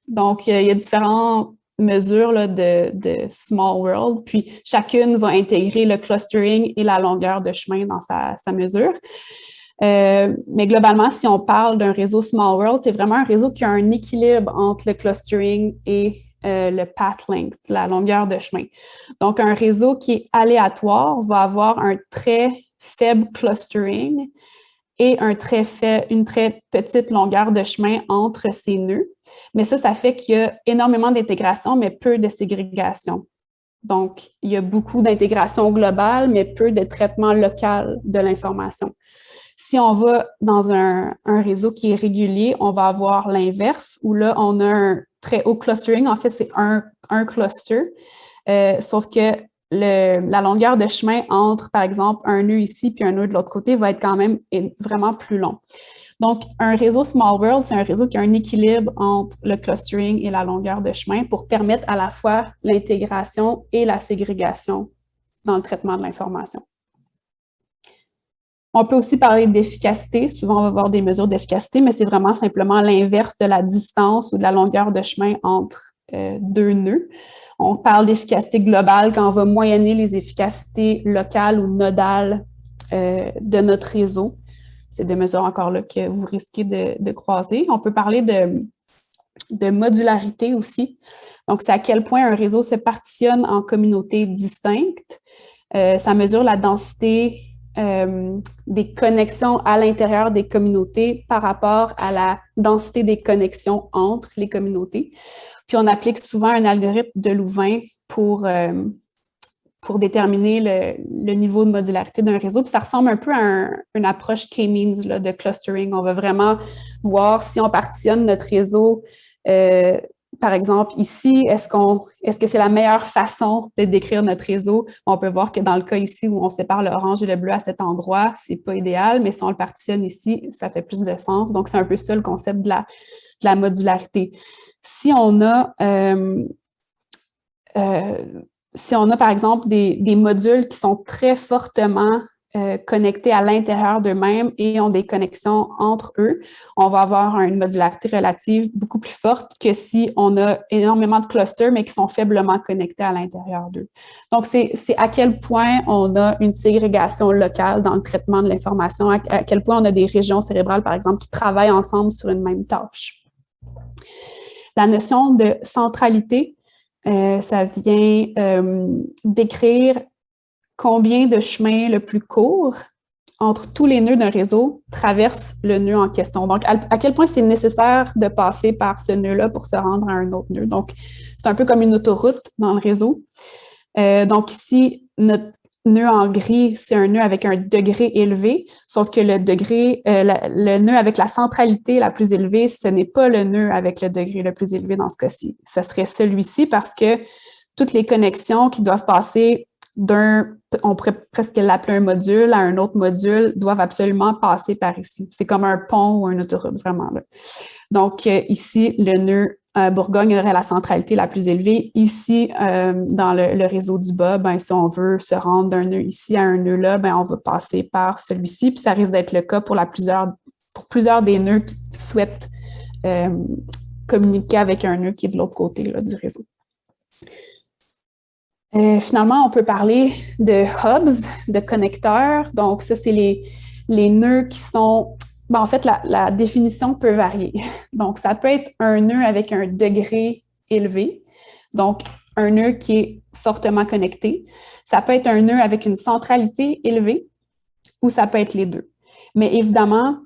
Donc, il y a différentes mesures là, de Small World, puis chacune va intégrer le clustering et la longueur de chemin dans sa mesure. Mais globalement, si on parle d'un réseau Small World, c'est vraiment un réseau qui a un équilibre entre le clustering et le path length, la longueur de chemin. Donc, un réseau qui est aléatoire va avoir un très faible clustering et une très petite longueur de chemin entre ses nœuds. Mais ça fait qu'il y a énormément d'intégration, mais peu de ségrégation. Donc, il y a beaucoup d'intégration globale, mais peu de traitement local de l'information. Si on va dans un réseau qui est régulier, on va avoir l'inverse, où là, on a un très haut clustering. En fait, c'est un cluster, sauf que la longueur de chemin entre, par exemple, un nœud ici puis un nœud de l'autre côté va être quand même vraiment plus long. Donc, un réseau Small World, c'est un réseau qui a un équilibre entre le clustering et la longueur de chemin pour permettre à la fois l'intégration et la ségrégation dans le traitement de l'information. On peut aussi parler d'efficacité. Souvent, on va voir des mesures d'efficacité, mais c'est vraiment simplement l'inverse de la distance ou de la longueur de chemin entre deux nœuds. On parle d'efficacité globale quand on va moyenner les efficacités locales ou nodales de notre réseau. C'est des mesures encore là que vous risquez de croiser. On peut parler de modularité aussi. Donc, c'est à quel point un réseau se partitionne en communautés distinctes. Ça mesure la densité des connexions à l'intérieur des communautés par rapport à la densité des connexions entre les communautés. Puis on applique souvent un algorithme de Louvain pour déterminer le niveau de modularité d'un réseau. Puis ça ressemble un peu à une approche K-means là, de clustering. On va vraiment voir si on partitionne notre réseau. Par exemple, ici, est-ce que c'est la meilleure façon de décrire notre réseau? On peut voir que dans le cas ici où on sépare l'orange et le bleu à cet endroit, c'est pas idéal, mais si on le partitionne ici, ça fait plus de sens. Donc, c'est un peu ça le concept de la modularité. Si on a, par exemple, des modules qui sont très fortement connectés à l'intérieur d'eux-mêmes et ont des connexions entre eux, on va avoir une modularité relative beaucoup plus forte que si on a énormément de clusters, mais qui sont faiblement connectés à l'intérieur d'eux. Donc, c'est à quel point on a une ségrégation locale dans le traitement de l'information, à quel point on a des régions cérébrales, par exemple, qui travaillent ensemble sur une même tâche. La notion de centralité, ça vient décrire combien de chemins le plus court entre tous les nœuds d'un réseau traverse le nœud en question. Donc, à quel point c'est nécessaire de passer par ce nœud-là pour se rendre à un autre nœud. Donc, c'est un peu comme une autoroute dans le réseau. Donc, ici, notre nœud en gris, c'est un nœud avec un degré élevé, sauf que le nœud avec la centralité la plus élevée, ce n'est pas le nœud avec le degré le plus élevé dans ce cas-ci. Ce serait celui-ci parce que toutes les connexions qui doivent passer on pourrait presque l'appeler un module, à un autre module, doivent absolument passer par ici. C'est comme un pont ou une autoroute, vraiment. Là. Donc, ici, le nœud Bourgogne aurait la centralité la plus élevée. Ici, dans le réseau du bas, ben, si on veut se rendre d'un nœud ici à un nœud là, ben, on va passer par celui-ci. Puis ça risque d'être le cas pour plusieurs des nœuds qui souhaitent communiquer avec un nœud qui est de l'autre côté là, du réseau. Finalement, on peut parler de hubs, de connecteurs. Donc, ça, c'est les nœuds qui sont... Ben, en fait, la définition peut varier. Donc, ça peut être un nœud avec un degré élevé, donc un nœud qui est fortement connecté. Ça peut être un nœud avec une centralité élevée ou ça peut être les deux. Mais évidemment,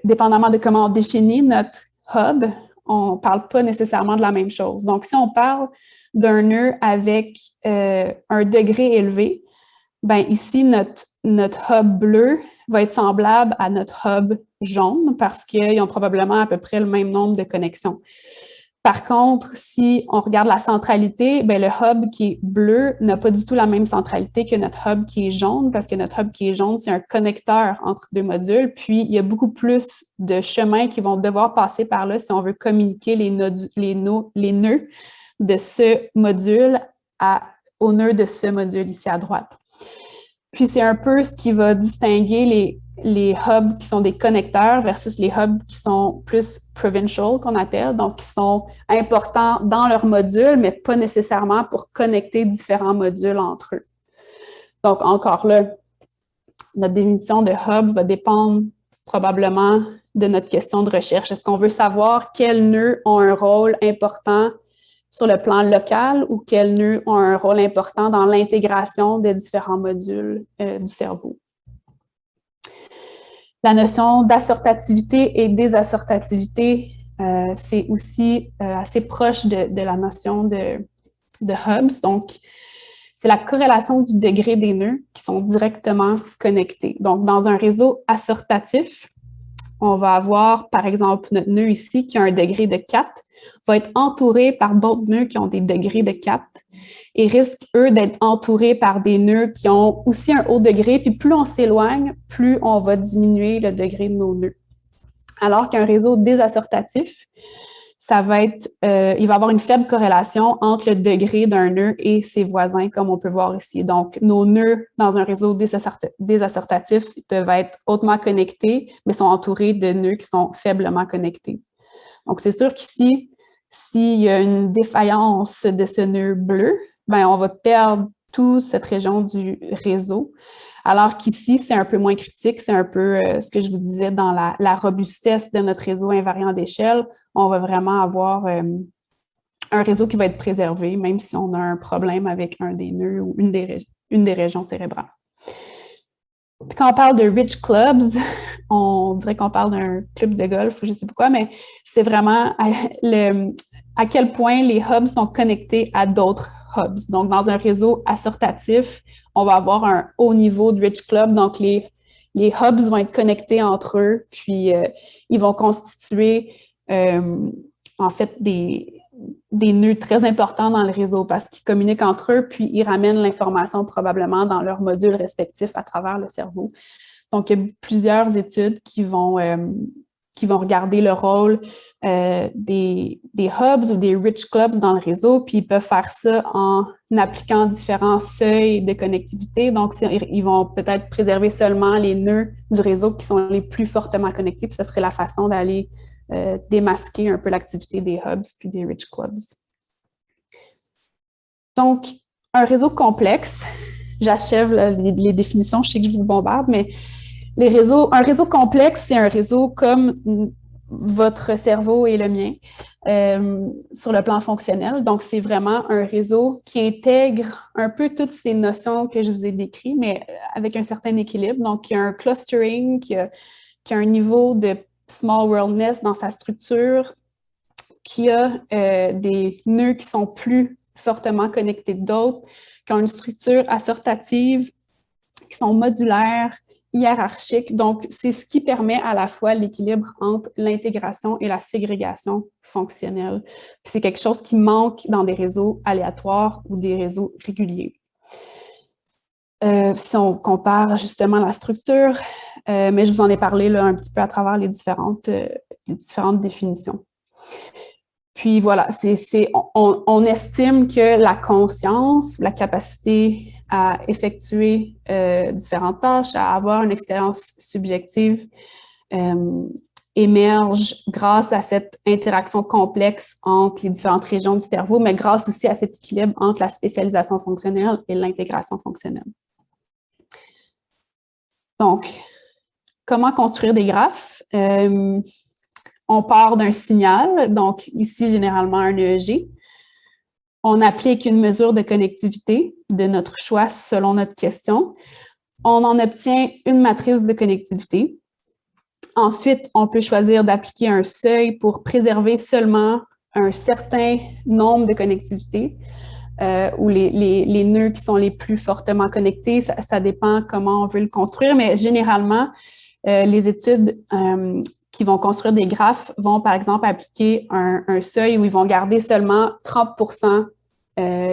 dépendamment de comment on définit notre hub, on ne parle pas nécessairement de la même chose. Donc, si on parle d'un nœud avec un degré élevé, ben ici, notre hub bleu va être semblable à notre hub jaune parce qu'ils ont probablement à peu près le même nombre de connexions. Par contre, si on regarde la centralité, ben le hub qui est bleu n'a pas du tout la même centralité que notre hub qui est jaune parce que notre hub qui est jaune, c'est un connecteur entre deux modules. Puis, il y a beaucoup plus de chemins qui vont devoir passer par là si on veut communiquer les nœuds de ce module au nœud de ce module ici à droite. Puis, c'est un peu ce qui va distinguer les hubs qui sont des connecteurs versus les hubs qui sont plus provincial, qu'on appelle, donc qui sont importants dans leur module, mais pas nécessairement pour connecter différents modules entre eux. Donc, encore là, notre définition de hub va dépendre probablement de notre question de recherche. Est-ce qu'on veut savoir quels nœuds ont un rôle important sur le plan local ou quels nœuds ont un rôle important dans l'intégration des différents modules du cerveau? La notion d'assortativité et désassortativité, c'est aussi assez proche de la notion de hubs. Donc, c'est la corrélation du degré des nœuds qui sont directement connectés. Donc, dans un réseau assortatif, on va avoir, par exemple, notre nœud ici qui a un degré de 4, va être entouré par d'autres nœuds qui ont des degrés de 4 et risquent, eux, d'être entourés par des nœuds qui ont aussi un haut degré. Puis plus on s'éloigne, plus on va diminuer le degré de nos nœuds. Alors qu'un réseau désassortatif, ça va être, il va avoir une faible corrélation entre le degré d'un nœud et ses voisins, comme on peut voir ici. Donc, nos nœuds dans un réseau désassortatif peuvent être hautement connectés, mais sont entourés de nœuds qui sont faiblement connectés. Donc, c'est sûr qu'ici, s'il y a une défaillance de ce nœud bleu, ben, on va perdre toute cette région du réseau. Alors qu'ici, c'est un peu moins critique, c'est un peu ce que je vous disais dans la robustesse de notre réseau invariant d'échelle. On va vraiment avoir un réseau qui va être préservé, même si on a un problème avec un des nœuds ou une des régions cérébrales. Puis quand on parle de rich clubs, on dirait qu'on parle d'un club de golf ou je ne sais pas quoi, mais c'est vraiment à quel point les hubs sont connectés à d'autres hubs. Donc, dans un réseau assortatif, on va avoir un haut niveau de rich club. Donc, les hubs vont être connectés entre eux, puis ils vont constituer en fait des nœuds très importants dans le réseau parce qu'ils communiquent entre eux, puis ils ramènent l'information probablement dans leurs modules respectifs à travers le cerveau. Donc, il y a plusieurs études qui vont regarder le rôle des hubs ou des rich clubs dans le réseau, puis ils peuvent faire ça en appliquant différents seuils de connectivité. Donc, ils vont peut-être préserver seulement les nœuds du réseau qui sont les plus fortement connectés, puis ce serait la façon d'aller démasquer un peu l'activité des hubs puis des rich clubs. Donc, un réseau complexe, j'achève les définitions, je sais que je vous bombarde, mais un réseau complexe, c'est un réseau comme votre cerveau et le mien sur le plan fonctionnel. Donc, c'est vraiment un réseau qui intègre un peu toutes ces notions que je vous ai décrites, mais avec un certain équilibre. Donc, il y a un clustering, qui a un niveau de small worldness dans sa structure, qui a des nœuds qui sont plus fortement connectés que d'autres, qui ont une structure assortative, qui sont modulaires, hiérarchiques. Donc, c'est ce qui permet à la fois l'équilibre entre l'intégration et la ségrégation fonctionnelle. Puis c'est quelque chose qui manque dans des réseaux aléatoires ou des réseaux réguliers. Si on compare justement la structure, mais je vous en ai parlé là, un petit peu à travers les différentes définitions. Puis voilà, on estime que la conscience, la capacité à effectuer différentes tâches, à avoir une expérience subjective, émerge grâce à cette interaction complexe entre les différentes régions du cerveau, mais grâce aussi à cet équilibre entre la spécialisation fonctionnelle et l'intégration fonctionnelle. Donc, comment construire des graphes? On part d'un signal, donc ici généralement un EEG. On applique une mesure de connectivité de notre choix selon notre question. On en obtient une matrice de connectivité. Ensuite, on peut choisir d'appliquer un seuil pour préserver seulement un certain nombre de connectivités ou les nœuds qui sont les plus fortement connectés. Ça dépend comment on veut le construire, mais généralement, les études qui vont construire des graphes vont, par exemple, appliquer un seuil où ils vont garder seulement 30%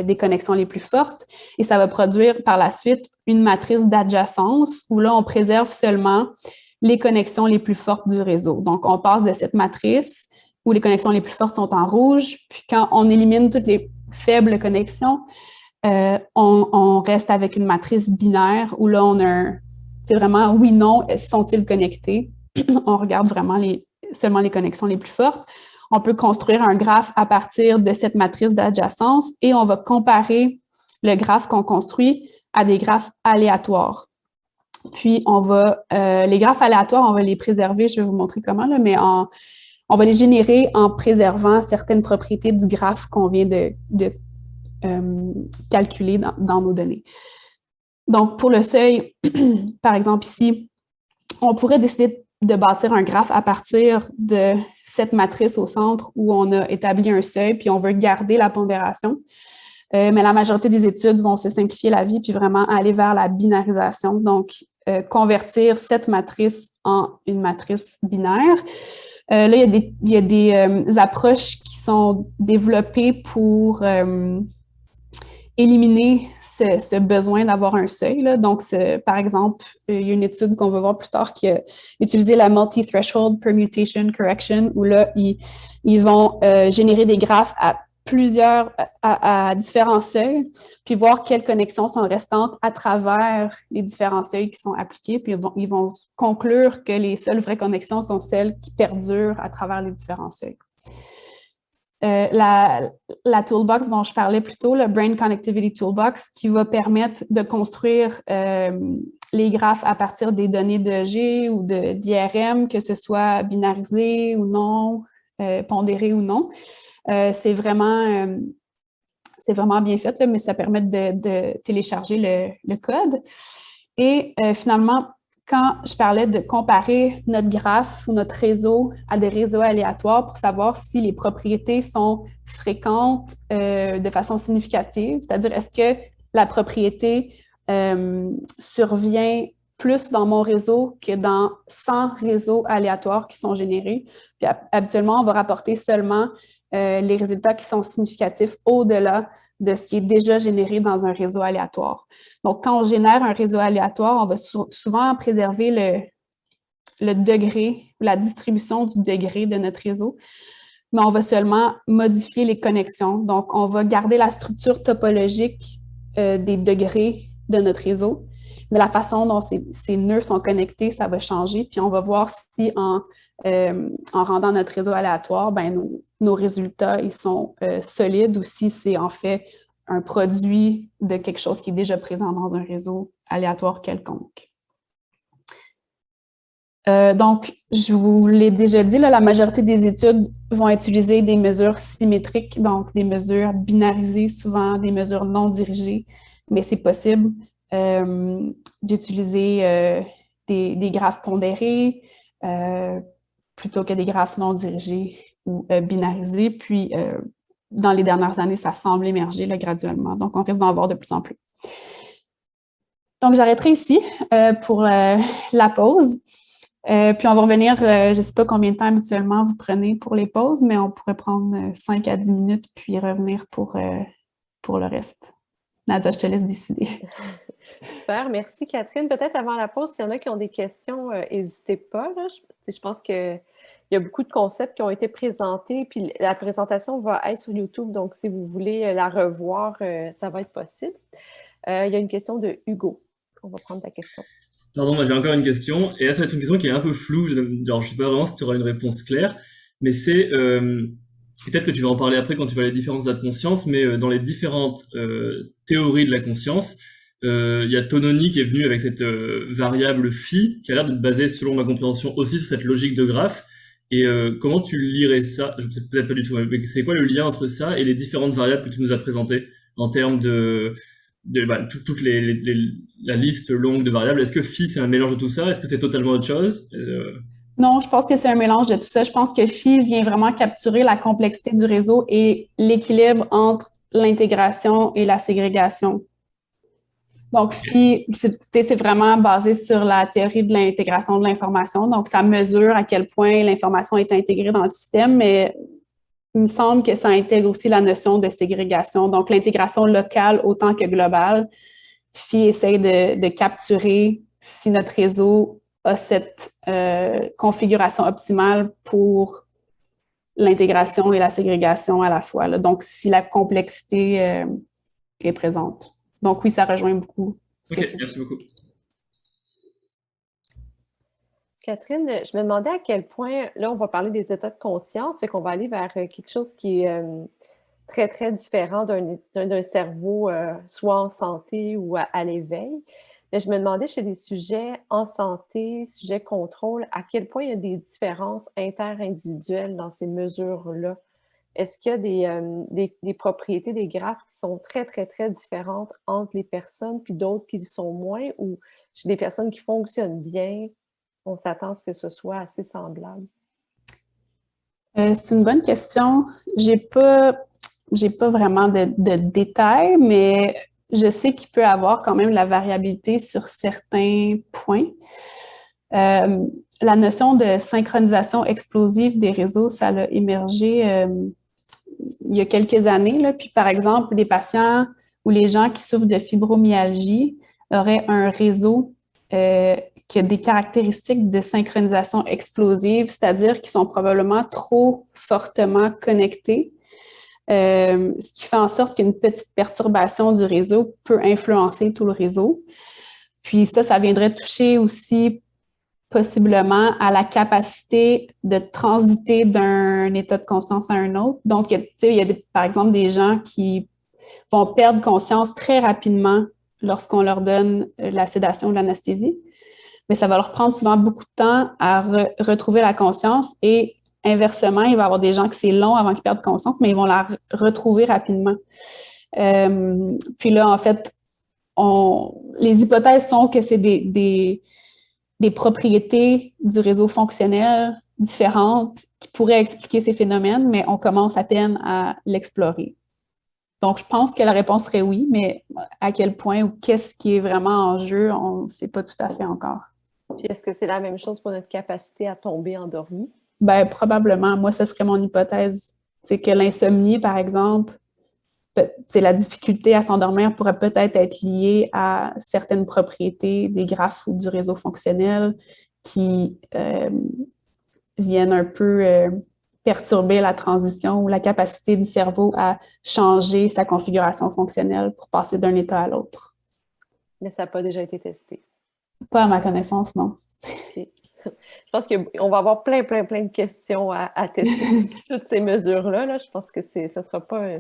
des connexions les plus fortes et ça va produire par la suite une matrice d'adjacence où là, on préserve seulement les connexions les plus fortes du réseau. Donc, on passe de cette matrice où les connexions les plus fortes sont en rouge, puis quand on élimine toutes les faibles connexions, on reste avec une matrice binaire où là, on a c'est vraiment oui, non, sont-ils connectés? On regarde vraiment seulement les connexions les plus fortes. On peut construire un graphe à partir de cette matrice d'adjacence et on va comparer le graphe qu'on construit à des graphes aléatoires. Puis, les graphes aléatoires, on va les préserver, je vais vous montrer comment, là, mais on va les générer en préservant certaines propriétés du graphe qu'on vient de calculer dans nos données. Donc, pour le seuil, par exemple ici, on pourrait décider de bâtir un graphe à partir de cette matrice au centre où on a établi un seuil, puis on veut garder la pondération. Mais la majorité des études vont se simplifier la vie puis vraiment aller vers la binarisation. Donc, convertir cette matrice en une matrice binaire. Là, il y a des approches qui sont développées pour éliminer ce besoin d'avoir un seuil, là. Donc, par exemple, il y a une étude qu'on va voir plus tard qui a utilisé la multi-threshold permutation correction, où là, ils vont générer des graphes à différents seuils, puis voir quelles connexions sont restantes à travers les différents seuils qui sont appliqués, puis ils vont conclure que les seules vraies connexions sont celles qui perdurent à travers les différents seuils. La toolbox dont je parlais plus tôt, le Brain Connectivity Toolbox, qui va permettre de construire les graphes à partir des données d'EEG ou d'IRM, que ce soit binarisé ou non, pondéré ou non. C'est vraiment bien fait, là, mais ça permet de télécharger le code. Et finalement, quand je parlais de comparer notre graphe ou notre réseau à des réseaux aléatoires pour savoir si les propriétés sont fréquentes de façon significative, c'est-à-dire est-ce que la propriété survient plus dans mon réseau que dans 100 réseaux aléatoires qui sont générés. Puis habituellement, on va rapporter seulement les résultats qui sont significatifs au-delà de ce qui est déjà généré dans un réseau aléatoire. Donc, quand on génère un réseau aléatoire, on va souvent préserver le degré, la distribution du degré de notre réseau, mais on va seulement modifier les connexions. Donc, on va garder la structure topologique des degrés de notre réseau, mais la façon dont ces nœuds sont connectés, ça va changer. Puis, on va voir si en rendant notre réseau aléatoire, ben, nos résultats ils sont solides ou si c'est en fait un produit de quelque chose qui est déjà présent dans un réseau aléatoire quelconque. Donc, je vous l'ai déjà dit, là, la majorité des études vont utiliser des mesures symétriques, donc des mesures binarisées, souvent des mesures non dirigées, mais c'est possible d'utiliser des graphes pondérés plutôt que des graphes non dirigés ou binarisés. Puis, dans les dernières années, ça semble émerger là, graduellement. Donc, on risque d'en voir de plus en plus. Donc, j'arrêterai ici pour la pause. Puis, on va revenir, je ne sais pas combien de temps habituellement vous prenez pour les pauses, mais on pourrait prendre 5 à 10 minutes puis revenir pour le reste. Nadia, je te laisse décider. Super, merci Catherine. Peut-être avant la pause, s'il y en a qui ont des questions, n'hésitez pas. Là. Je pense qu'il il y a beaucoup de concepts qui ont été présentés, puis la présentation va être sur YouTube, donc si vous voulez la revoir, ça va être possible. Il y a une question de Hugo. On va prendre ta question. Pardon, moi j'ai encore une question, et là ça va être une question qui est un peu floue, genre je sais pas vraiment si tu auras une réponse claire, mais c'est, peut-être que tu vas en parler après quand tu vas les différents états de conscience, mais dans les différentes théories de la conscience, il y a Tononi qui est venu avec cette variable phi, qui a l'air de te baser, selon ma compréhension, aussi sur cette logique de graphe, et comment tu lirais ça? Je sais peut-être pas du tout, mais c'est quoi le lien entre ça et les différentes variables que tu nous as présentées en termes de toute la liste longue de variables? Est-ce que phi c'est un mélange de tout ça? Est-ce que c'est totalement autre chose? Non, je pense que c'est un mélange de tout ça. Je pense que phi vient vraiment capturer la complexité du réseau et l'équilibre entre l'intégration et la ségrégation. Donc, phi, c'est vraiment basé sur la théorie de l'intégration de l'information. Donc, ça mesure à quel point l'information est intégrée dans le système, mais il me semble que ça intègre aussi la notion de ségrégation. Donc, l'intégration locale autant que globale. Phi essaie de capturer si notre réseau a cette configuration optimale pour l'intégration et la ségrégation à la fois, là. Donc, si la complexité est présente. Donc, oui, ça rejoint beaucoup ce que tu dis. Merci beaucoup. Catherine, je me demandais à quel point, là, on va parler des états de conscience, fait qu'on va aller vers quelque chose qui est très, très différent d'un cerveau, soit en santé ou à l'éveil. Mais je me demandais chez des sujets en santé, sujets contrôle, à quel point il y a des différences interindividuelles dans ces mesures-là. Est-ce qu'il y a des propriétés des graphes qui sont très, très, très différentes entre les personnes, puis d'autres qui le sont moins, ou chez des personnes qui fonctionnent bien, on s'attend à ce que ce soit assez semblable? C'est une bonne question. J'ai pas vraiment de détails, mais je sais qu'il peut y avoir quand même la variabilité sur certains points. La notion de synchronisation explosive des réseaux, ça a émergé il y a quelques années, là. Puis, par exemple, les patients ou les gens qui souffrent de fibromyalgie auraient un réseau qui a des caractéristiques de synchronisation explosive, c'est-à-dire qu'ils sont probablement trop fortement connectés, ce qui fait en sorte qu'une petite perturbation du réseau peut influencer tout le réseau. Puis ça viendrait toucher aussi possiblement à la capacité de transiter d'un état de conscience à un autre. Donc, il y a par exemple des gens qui vont perdre conscience très rapidement lorsqu'on leur donne la sédation ou l'anesthésie, mais ça va leur prendre souvent beaucoup de temps à retrouver la conscience et inversement, il va y avoir des gens que c'est long avant qu'ils perdent conscience, mais ils vont la retrouver rapidement. Puis là, en fait, les hypothèses sont que c'est des propriétés du réseau fonctionnel différentes qui pourraient expliquer ces phénomènes, mais on commence à peine à l'explorer. Donc, je pense que la réponse serait oui, mais à quel point ou qu'est-ce qui est vraiment en jeu, on ne sait pas tout à fait encore. Puis est-ce que c'est la même chose pour notre capacité à tomber endormi? Ben, probablement. Moi, ce serait mon hypothèse. C'est que l'insomnie, par exemple, c'est la difficulté à s'endormir pourrait peut-être être liée à certaines propriétés des graphes ou du réseau fonctionnel qui viennent un peu perturber la transition ou la capacité du cerveau à changer sa configuration fonctionnelle pour passer d'un état à l'autre. Mais ça n'a pas déjà été testé. Pas à ma connaissance, non. Okay. Je pense qu'on va avoir plein de questions à tester. Toutes ces mesures-là, là, je pense que ce ne sera pas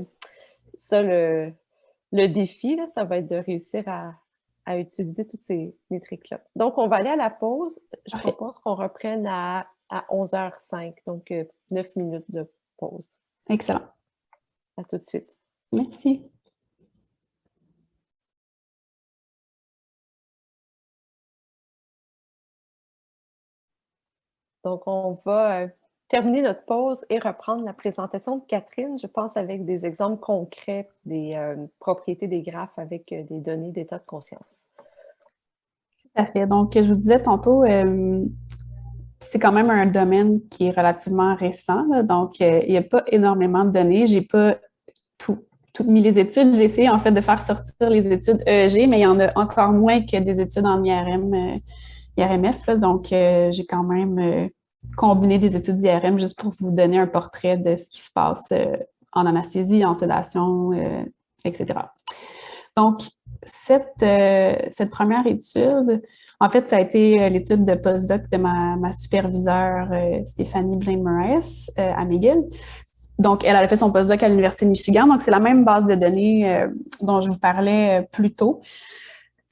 ça le défi, là, ça va être de réussir à utiliser toutes ces métriques-là. Donc, on va aller à la pause. Je propose qu'on reprenne à 11h05, donc 9 minutes de pause. Excellent. À tout de suite. Merci. Donc, on va terminer notre pause et reprendre la présentation de Catherine, je pense, avec des exemples concrets des propriétés des graphes avec des données d'état de conscience. Tout à fait. Donc, je vous disais tantôt, c'est quand même un domaine qui est relativement récent, là. Donc, il n'y a pas énormément de données. Je n'ai pas toutes mis les études. J'ai essayé, en fait, de faire sortir les études EEG, mais il y en a encore moins que des études en IRM, IRMF, là. Donc, j'ai quand même combiné des études d'IRM juste pour vous donner un portrait de ce qui se passe en anesthésie, en sédation, etc. Donc, cette première étude, en fait, ça a été l'étude de postdoc de ma superviseure Stéphanie Blaine-Moraes à McGill. Donc, elle a fait son postdoc à l'Université de Michigan. Donc, c'est la même base de données dont je vous parlais plus tôt.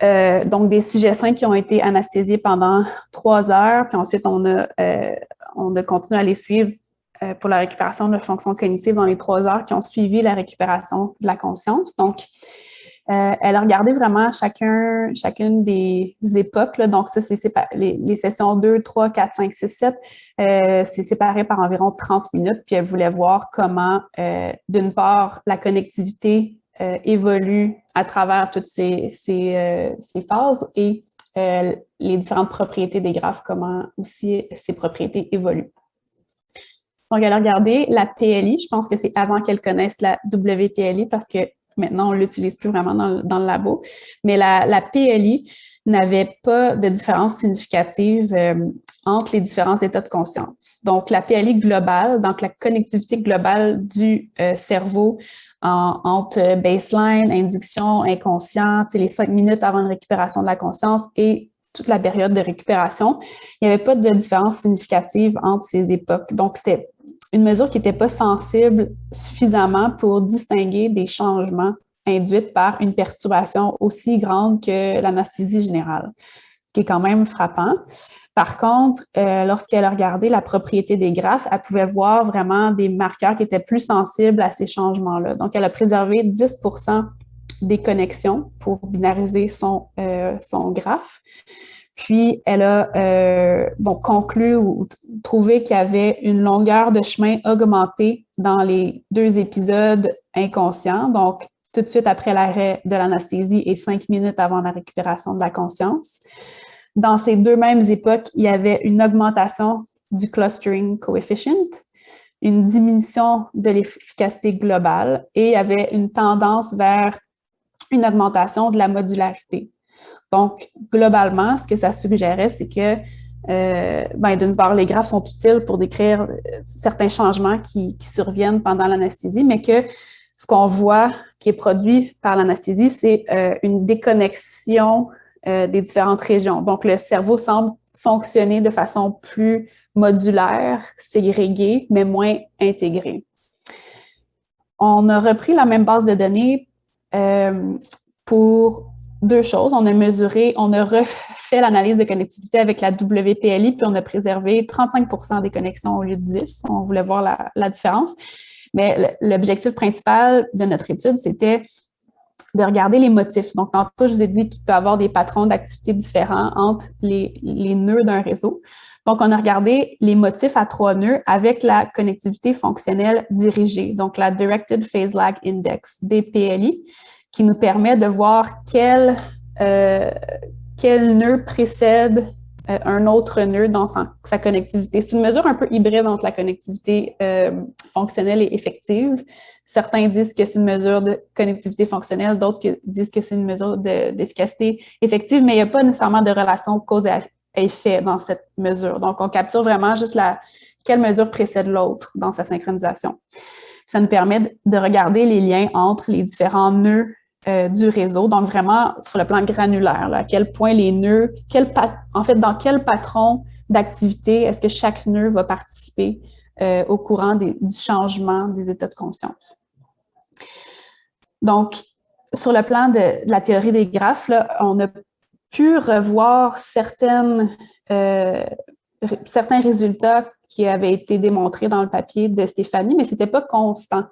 Donc, des sujets sains qui ont été anesthésiés pendant 3 heures. Puis ensuite, on a continué à les suivre pour la récupération de la fonction cognitive dans les 3 heures qui ont suivi la récupération de la conscience. Donc, elle a regardé vraiment chacune des époques. Là. Donc, ça, c'est les sessions 2, 3, 4, 5, 6, 7. C'est séparé par environ 30 minutes. Puis, elle voulait voir comment, d'une part, la connectivité évolue à travers toutes ces phases et les différentes propriétés des graphes, comment aussi ces propriétés évoluent. Donc, elle a regardé la PLI. Je pense que c'est avant qu'elle connaisse la WPLI parce que maintenant, on ne l'utilise plus vraiment dans le labo. Mais la PLI n'avait pas de différence significative entre les différents états de conscience. Donc, la PLI globale, donc la connectivité globale du cerveau entre baseline, induction, inconscient, les 5 minutes avant une récupération de la conscience et toute la période de récupération, il n'y avait pas de différence significative entre ces époques. Donc, c'était une mesure qui n'était pas sensible suffisamment pour distinguer des changements induits par une perturbation aussi grande que l'anesthésie générale, ce qui est quand même frappant. Par contre, lorsqu'elle a regardé la propriété des graphes, elle pouvait voir vraiment des marqueurs qui étaient plus sensibles à ces changements-là. Donc, elle a préservé 10% des connexions pour binariser son graphe. Puis, elle a conclu ou trouvé qu'il y avait une longueur de chemin augmentée dans les 2 épisodes inconscients, donc tout de suite après l'arrêt de l'anesthésie et 5 minutes avant la récupération de la conscience. Dans ces 2 mêmes époques, il y avait une augmentation du clustering coefficient, une diminution de l'efficacité globale et il y avait une tendance vers une augmentation de la modularité. Donc, globalement, ce que ça suggérait, c'est que, d'une part, les graphes sont utiles pour décrire certains changements qui surviennent pendant l'anesthésie, mais que ce qu'on voit qui est produit par l'anesthésie, c'est une déconnexion des différentes régions. Donc, le cerveau semble fonctionner de façon plus modulaire, ségrégée, mais moins intégrée. On a repris la même base de données pour 2 choses. On a refait l'analyse de connectivité avec la WPLI, puis on a préservé 35% des connexions au lieu de 10. On voulait voir la différence. Mais l'objectif principal de notre étude, c'était de regarder les motifs. Donc, tantôt, je vous ai dit qu'il peut y avoir des patrons d'activité différents entre les nœuds d'un réseau. Donc, on a regardé les motifs à 3 nœuds avec la connectivité fonctionnelle dirigée, donc la Directed Phase Lag Index, DPLI, qui nous permet de voir quel nœud précède un autre nœud dans sa connectivité. C'est une mesure un peu hybride entre la connectivité fonctionnelle et effective. Certains disent que c'est une mesure de connectivité fonctionnelle, d'autres disent que c'est une mesure d'efficacité effective, mais il n'y a pas nécessairement de relation cause à effet dans cette mesure. Donc, on capture vraiment juste quelle mesure précède l'autre dans sa synchronisation. Ça nous permet de regarder les liens entre les différents nœuds du réseau, donc vraiment sur le plan granulaire, là, à quel point les nœuds, dans quel patron d'activité est-ce que chaque nœud va participer au courant du changement des états de conscience. Donc, sur le plan de la théorie des graphes, là, on a pu revoir certains résultats qui avaient été démontrés dans le papier de Stéphanie, mais ce n'était pas constant.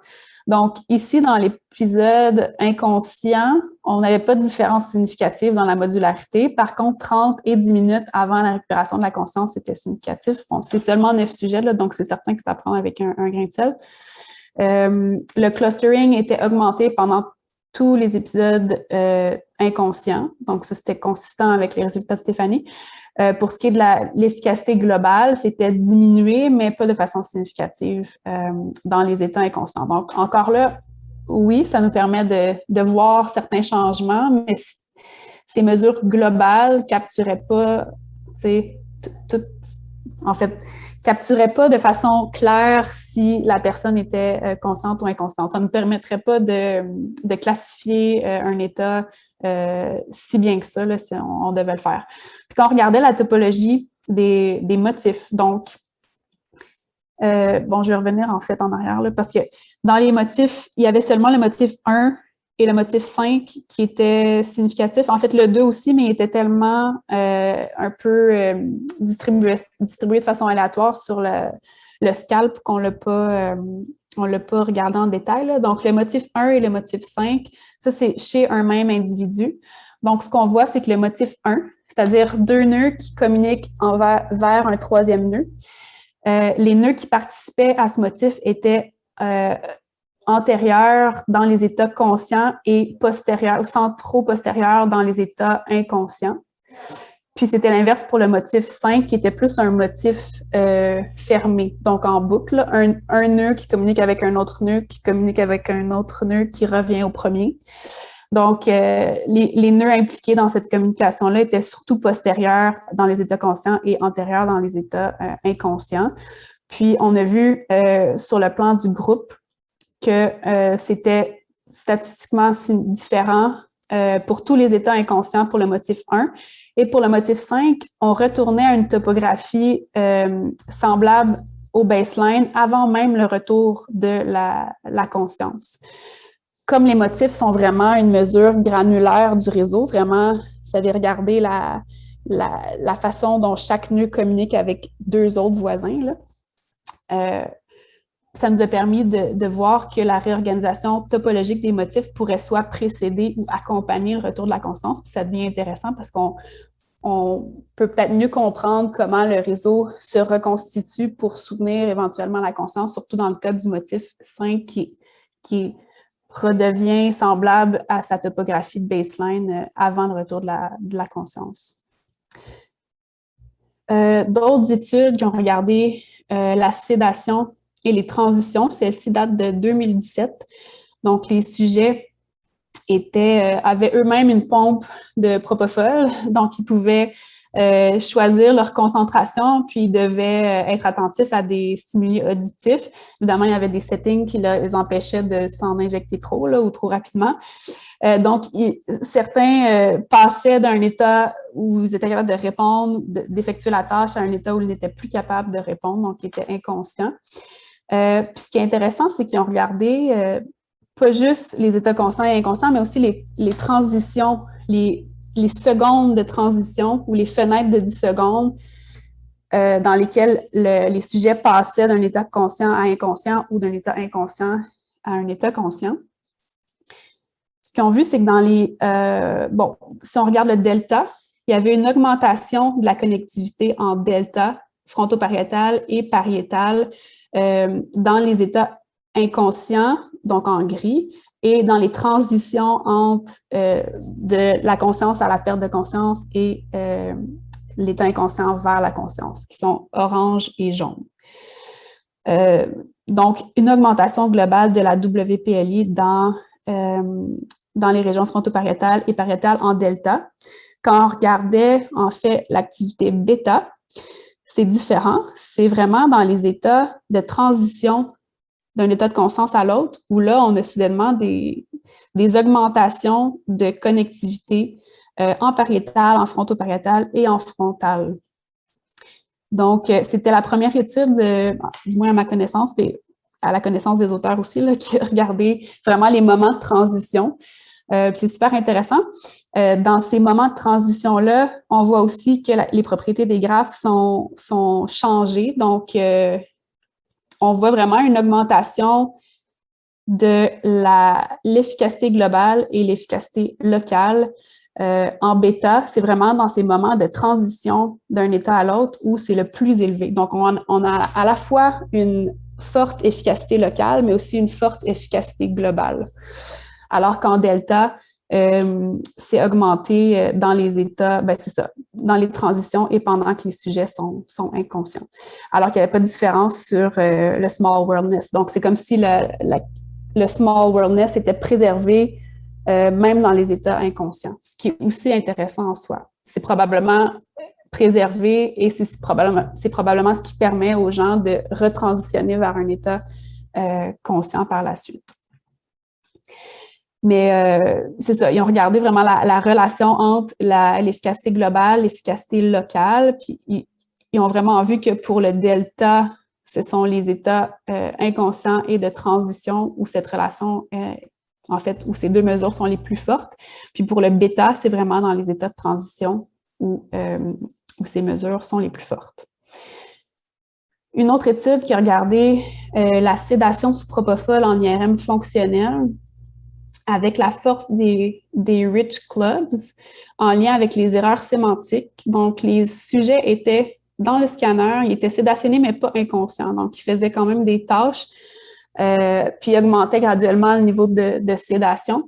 Donc, ici, dans l'épisode inconscient, on n'avait pas de différence significative dans la modularité. Par contre, 30 et 10 minutes avant la récupération de la conscience, c'était significatif. Bon, c'est seulement 9 sujets, là, donc c'est certain que ça prend avec un grain de sel. Le clustering était augmenté pendant tous les épisodes inconscients. Donc, ça, c'était consistant avec les résultats de Stéphanie. Pour ce qui est de l'efficacité globale, c'était diminué, mais pas de façon significative dans les états inconscients. Donc, encore là, oui, ça nous permet de voir certains changements, mais ces mesures globales ne capturaient pas, capturait pas de façon claire si la personne était consciente ou inconsciente. Ça ne nous permettrait pas de classifier un état si bien que ça, là, si on devait le faire. Puis quand on regardait la topologie des motifs, donc, je vais revenir en fait en arrière, là, parce que dans les motifs, il y avait seulement le motif 1 et le motif 5 qui étaient significatifs. En fait, le 2 aussi, mais il était tellement un peu distribué de façon aléatoire sur le scalp qu'on l'a pas regardé en détail, là. Donc, le motif 1 et le motif 5, ça, c'est chez un même individu. Donc, ce qu'on voit, c'est que le motif 1, c'est-à-dire 2 nœuds qui communiquent vers un 3e nœud, les nœuds qui participaient à ce motif étaient antérieurs dans les états conscients et postérieurs, centro-postérieurs dans les états inconscients. Puis c'était l'inverse pour le motif 5, qui était plus un motif fermé, donc en boucle, un nœud qui communique avec un autre nœud, qui communique avec un autre nœud qui revient au premier. Donc, les nœuds impliqués dans cette communication-là étaient surtout postérieurs dans les états conscients et antérieurs dans les états inconscients. Puis, on a vu sur le plan du groupe que c'était statistiquement différent pour tous les états inconscients pour le motif 1. Et pour le motif 5, on retournait à une topographie semblable au baseline avant même le retour de la conscience. Comme les motifs sont vraiment une mesure granulaire du réseau, vraiment, vous savez regarder la façon dont chaque nœud communique avec 2 autres voisins, là. Ça nous a permis de voir que la réorganisation topologique des motifs pourrait soit précéder ou accompagner le retour de la conscience. Puis ça devient intéressant parce qu'on peut peut-être mieux comprendre comment le réseau se reconstitue pour soutenir éventuellement la conscience, surtout dans le cas du motif 5 qui redevient semblable à sa topographie de baseline avant le retour de la conscience. D'autres études qui ont regardé la sédation et les transitions, celle-ci date de 2017. Donc, les sujets avaient eux-mêmes une pompe de propofol, donc ils pouvaient choisir leur concentration, puis ils devaient être attentifs à des stimuli auditifs. Évidemment, il y avait des settings qui les empêchaient de s'en injecter trop là, ou trop rapidement. Donc, certains passaient d'un état où ils étaient capables de répondre, d'effectuer la tâche, à un état où ils n'étaient plus capables de répondre, donc ils étaient inconscients. Puis ce qui est intéressant, c'est qu'ils ont regardé pas juste les états conscients et inconscients, mais aussi les transitions, les secondes de transition ou les fenêtres de 10 secondes dans lesquelles les sujets passaient d'un état conscient à inconscient ou d'un état inconscient à un état conscient. Ce qu'ils ont vu, c'est que dans si on regarde le delta, il y avait une augmentation de la connectivité en delta, fronto-pariétal et pariétal, dans les états inconscients, donc en gris, et dans les transitions entre de la conscience à la perte de conscience et l'état inconscient vers la conscience, qui sont orange et jaune. Donc, une augmentation globale de la WPLI dans les régions fronto-pariétales et pariétales en delta. Quand on regardait, en fait, l'activité bêta, c'est différent. C'est vraiment dans les états de transition d'un état de conscience à l'autre, où là, on a soudainement des augmentations de connectivité en pariétal, en fronto-pariétal et en frontal. Donc, c'était la première étude, du moins à ma connaissance, mais à la connaissance des auteurs aussi, là, qui a regardé vraiment les moments de transition. C'est super intéressant. Dans ces moments de transition-là, on voit aussi que les propriétés des graphes sont changées. Donc, on voit vraiment une augmentation de l'efficacité globale et l'efficacité locale. En bêta, c'est vraiment dans ces moments de transition d'un état à l'autre où c'est le plus élevé. Donc, on a à la fois une forte efficacité locale, mais aussi une forte efficacité globale. Alors qu'en delta, c'est augmenté dans les états, c'est ça, dans les transitions et pendant que les sujets sont inconscients. Alors qu'il n'y avait pas de différence sur le small worldness. Donc, c'est comme si le small worldness était préservé même dans les états inconscients, ce qui est aussi intéressant en soi. C'est probablement préservé et c'est probablement ce qui permet aux gens de retransitionner vers un état conscient par la suite. Mais c'est ça, ils ont regardé vraiment la relation entre l'efficacité globale, l'efficacité locale, puis ils ont vraiment vu que pour le delta, ce sont les états inconscients et de transition où cette relation, en fait, où ces deux mesures sont les plus fortes. Puis pour le bêta, c'est vraiment dans les états de transition où ces mesures sont les plus fortes. Une autre étude qui a regardé la sédation sous propofol en IRM fonctionnel avec la force des Rich Clubs en lien avec les erreurs sémantiques. Donc, les sujets étaient dans le scanner, ils étaient sédationnés, mais pas inconscients. Donc, ils faisaient quand même des tâches, puis augmentaient graduellement le niveau de sédation.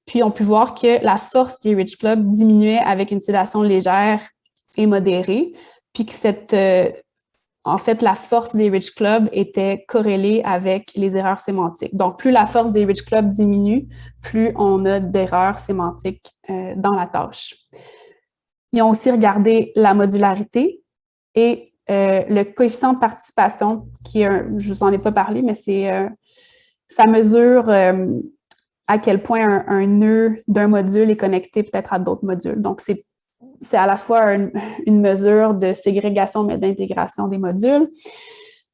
Puis, on a pu voir que la force des Rich Clubs diminuait avec une sédation légère et modérée, puis que en fait, la force des Rich Clubs était corrélée avec les erreurs sémantiques. Donc, plus la force des Rich Clubs diminue, plus on a d'erreurs sémantiques dans la tâche. Ils ont aussi regardé la modularité et le coefficient de participation, je ne vous en ai pas parlé, mais ça mesure à quel point un nœud d'un module est connecté peut-être à d'autres modules. Donc, c'est à la fois une mesure de ségrégation, mais d'intégration des modules.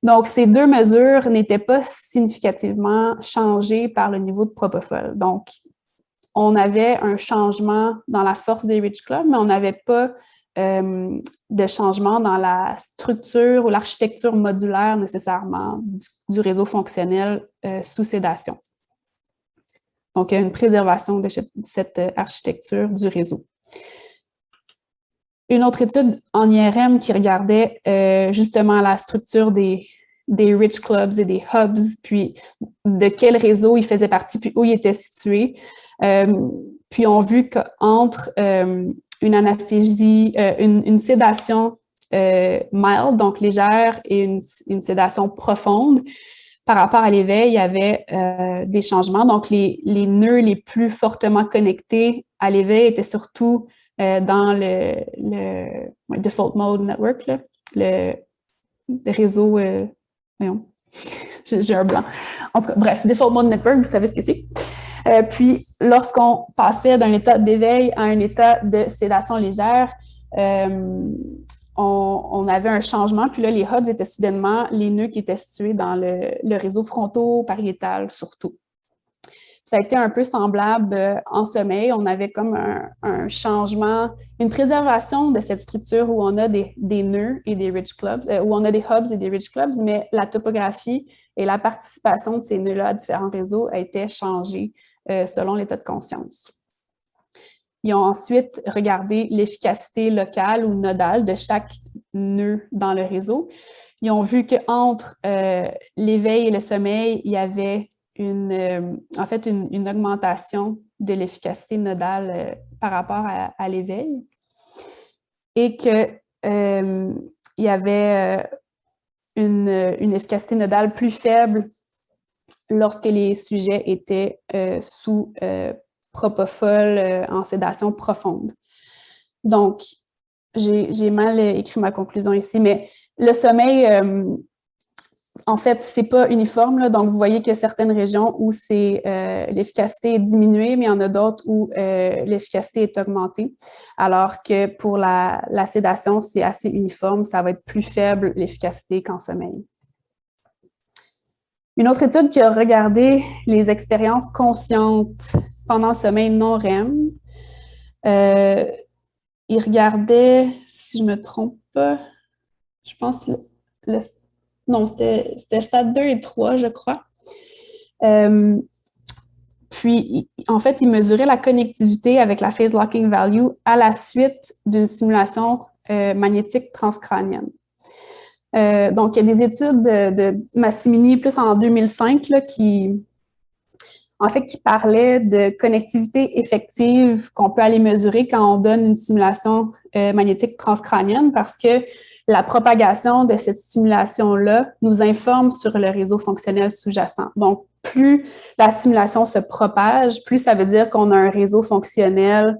Donc, ces deux mesures n'étaient pas significativement changées par le niveau de propofol. Donc, on avait un changement dans la force des Rich Clubs, mais on n'avait pas de changement dans la structure ou l'architecture modulaire nécessairement du réseau fonctionnel sous sédation. Donc, il y a une préservation de cette architecture du réseau. Une autre étude en IRM qui regardait justement la structure des Rich Clubs et des Hubs, puis de quel réseau ils faisaient partie, puis où ils étaient situés. Puis on a vu qu'entre une anesthésie, une sédation mild, donc légère, et une sédation profonde, par rapport à l'éveil, il y avait des changements. Donc, les nœuds les plus fortement connectés à l'éveil étaient surtout dans le Default Mode Network, là, le réseau... voyons, j'ai un blanc. En tout cas, bref, Default Mode Network, vous savez ce que c'est. Puis, lorsqu'on passait d'un état d'éveil à un état de sédation légère, on avait un changement. Puis là, les hubs étaient soudainement les nœuds qui étaient situés dans le réseau fronto-pariétal, surtout. Ça a été un peu semblable en sommeil. On avait comme un changement, une préservation de cette structure où on a des nœuds et des Rich Clubs, où on a des hubs et des Rich Clubs, mais la topographie et la participation de ces nœuds-là à différents réseaux a été changée selon l'état de conscience. Ils ont ensuite regardé l'efficacité locale ou nodale de chaque nœud dans le réseau. Ils ont vu qu'entre l'éveil et le sommeil, il y avait en fait une augmentation de l'efficacité nodale par rapport à l'éveil et qu'il y avait une efficacité nodale plus faible lorsque les sujets étaient sous propofol en sédation profonde. Donc, j'ai mal écrit ma conclusion ici, mais le sommeil... en fait, ce n'est pas uniforme, là, donc vous voyez qu'il y a certaines régions où l'efficacité est diminuée, mais il y en a d'autres où l'efficacité est augmentée, alors que pour la sédation, c'est assez uniforme, ça va être plus faible l'efficacité qu'en sommeil. Une autre étude qui a regardé les expériences conscientes pendant le sommeil non REM, il regardait, si je ne me trompe pas, je pense non, c'était stade 2 et 3, je crois. Puis, en fait, il mesurait la connectivité avec la phase locking value à la suite d'une simulation magnétique transcrânienne. Donc, il y a des études de Massimini, plus en 2005, là, qui parlaient de connectivité effective qu'on peut aller mesurer quand on donne une simulation magnétique transcrânienne parce que la propagation de cette stimulation-là nous informe sur le réseau fonctionnel sous-jacent. Donc, plus la stimulation se propage, plus ça veut dire qu'on a un réseau fonctionnel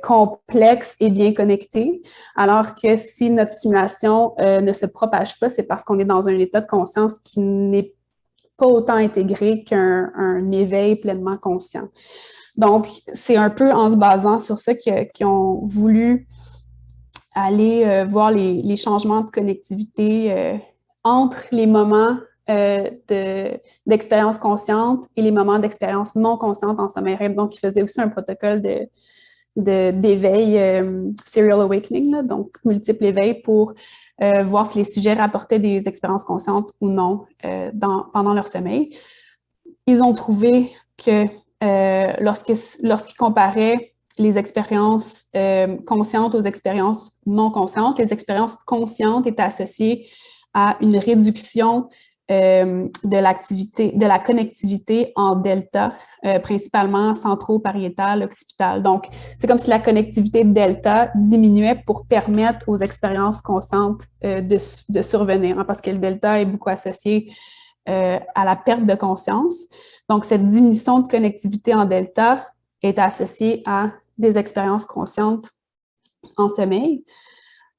complexe et bien connecté, alors que si notre stimulation ne se propage pas, c'est parce qu'on est dans un état de conscience qui n'est pas autant intégré qu'un éveil pleinement conscient. Donc, c'est un peu en se basant sur ça qu'ils ont voulu aller voir les changements de connectivité entre les moments d'expérience consciente et les moments d'expérience non consciente en sommeil REM. Donc, ils faisaient aussi un protocole d'éveil serial awakening, là, donc multiple éveil pour voir si les sujets rapportaient des expériences conscientes ou non pendant leur sommeil. Ils ont trouvé que lorsqu'ils comparaient les expériences conscientes aux expériences non conscientes, les expériences conscientes étaient associées à une réduction de la connectivité en delta, principalement centro-pariétal, occipital. Donc, c'est comme si la connectivité delta diminuait pour permettre aux expériences conscientes de survenir, hein, parce que le delta est beaucoup associé à la perte de conscience. Donc, cette diminution de connectivité en delta est associée à des expériences conscientes en sommeil.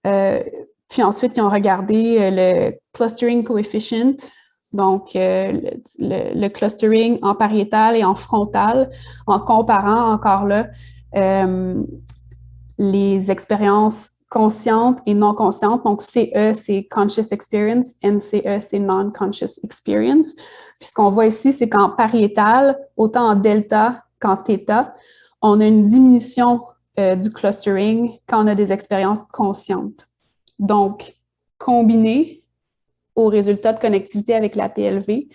Puis ensuite, ils ont regardé le clustering coefficient, donc le clustering en pariétal et en frontal, en comparant encore là les expériences conscientes et non conscientes. Donc, CE, c'est Conscious Experience, NCE, c'est Non-Conscious Experience. Puis ce qu'on voit ici, c'est qu'en pariétal, autant en delta qu'en theta, on a une diminution du clustering quand on a des expériences conscientes. Donc, combiné aux résultats de connectivité avec la PLV,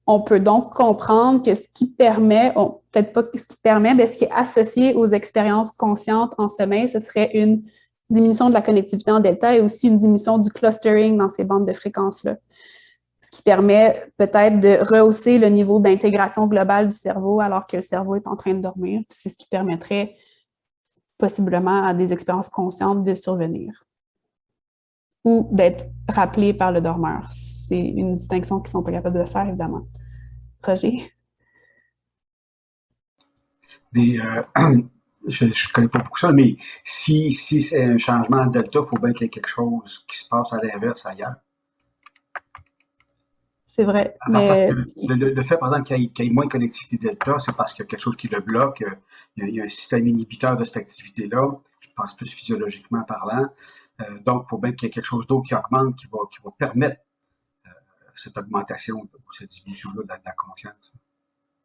on peut donc comprendre que ce qui permet, peut-être pas ce qui permet, mais ce qui est associé aux expériences conscientes en sommeil, ce serait une diminution de la connectivité en delta et aussi une diminution du clustering dans ces bandes de fréquences-là. Ce qui permet peut-être de rehausser le niveau d'intégration globale du cerveau alors que le cerveau est en train de dormir. C'est ce qui permettrait possiblement à des expériences conscientes de survenir ou d'être rappelées par le dormeur. C'est une distinction qu'ils ne sont pas capables de faire, évidemment. Roger? Je ne connais pas beaucoup ça, mais si c'est un changement en delta, il faut bien qu'il y ait quelque chose qui se passe à l'inverse ailleurs. C'est vrai. Mais le fait, par exemple, qu'il y ait moins de connectivité delta, c'est parce qu'il y a quelque chose qui le bloque. Il y a un système inhibiteur de cette activité-là, je pense plus physiologiquement parlant. Donc, il faut bien qu'il y ait quelque chose d'autre qui augmente, qui va permettre cette augmentation ou cette diminution-là de la conscience.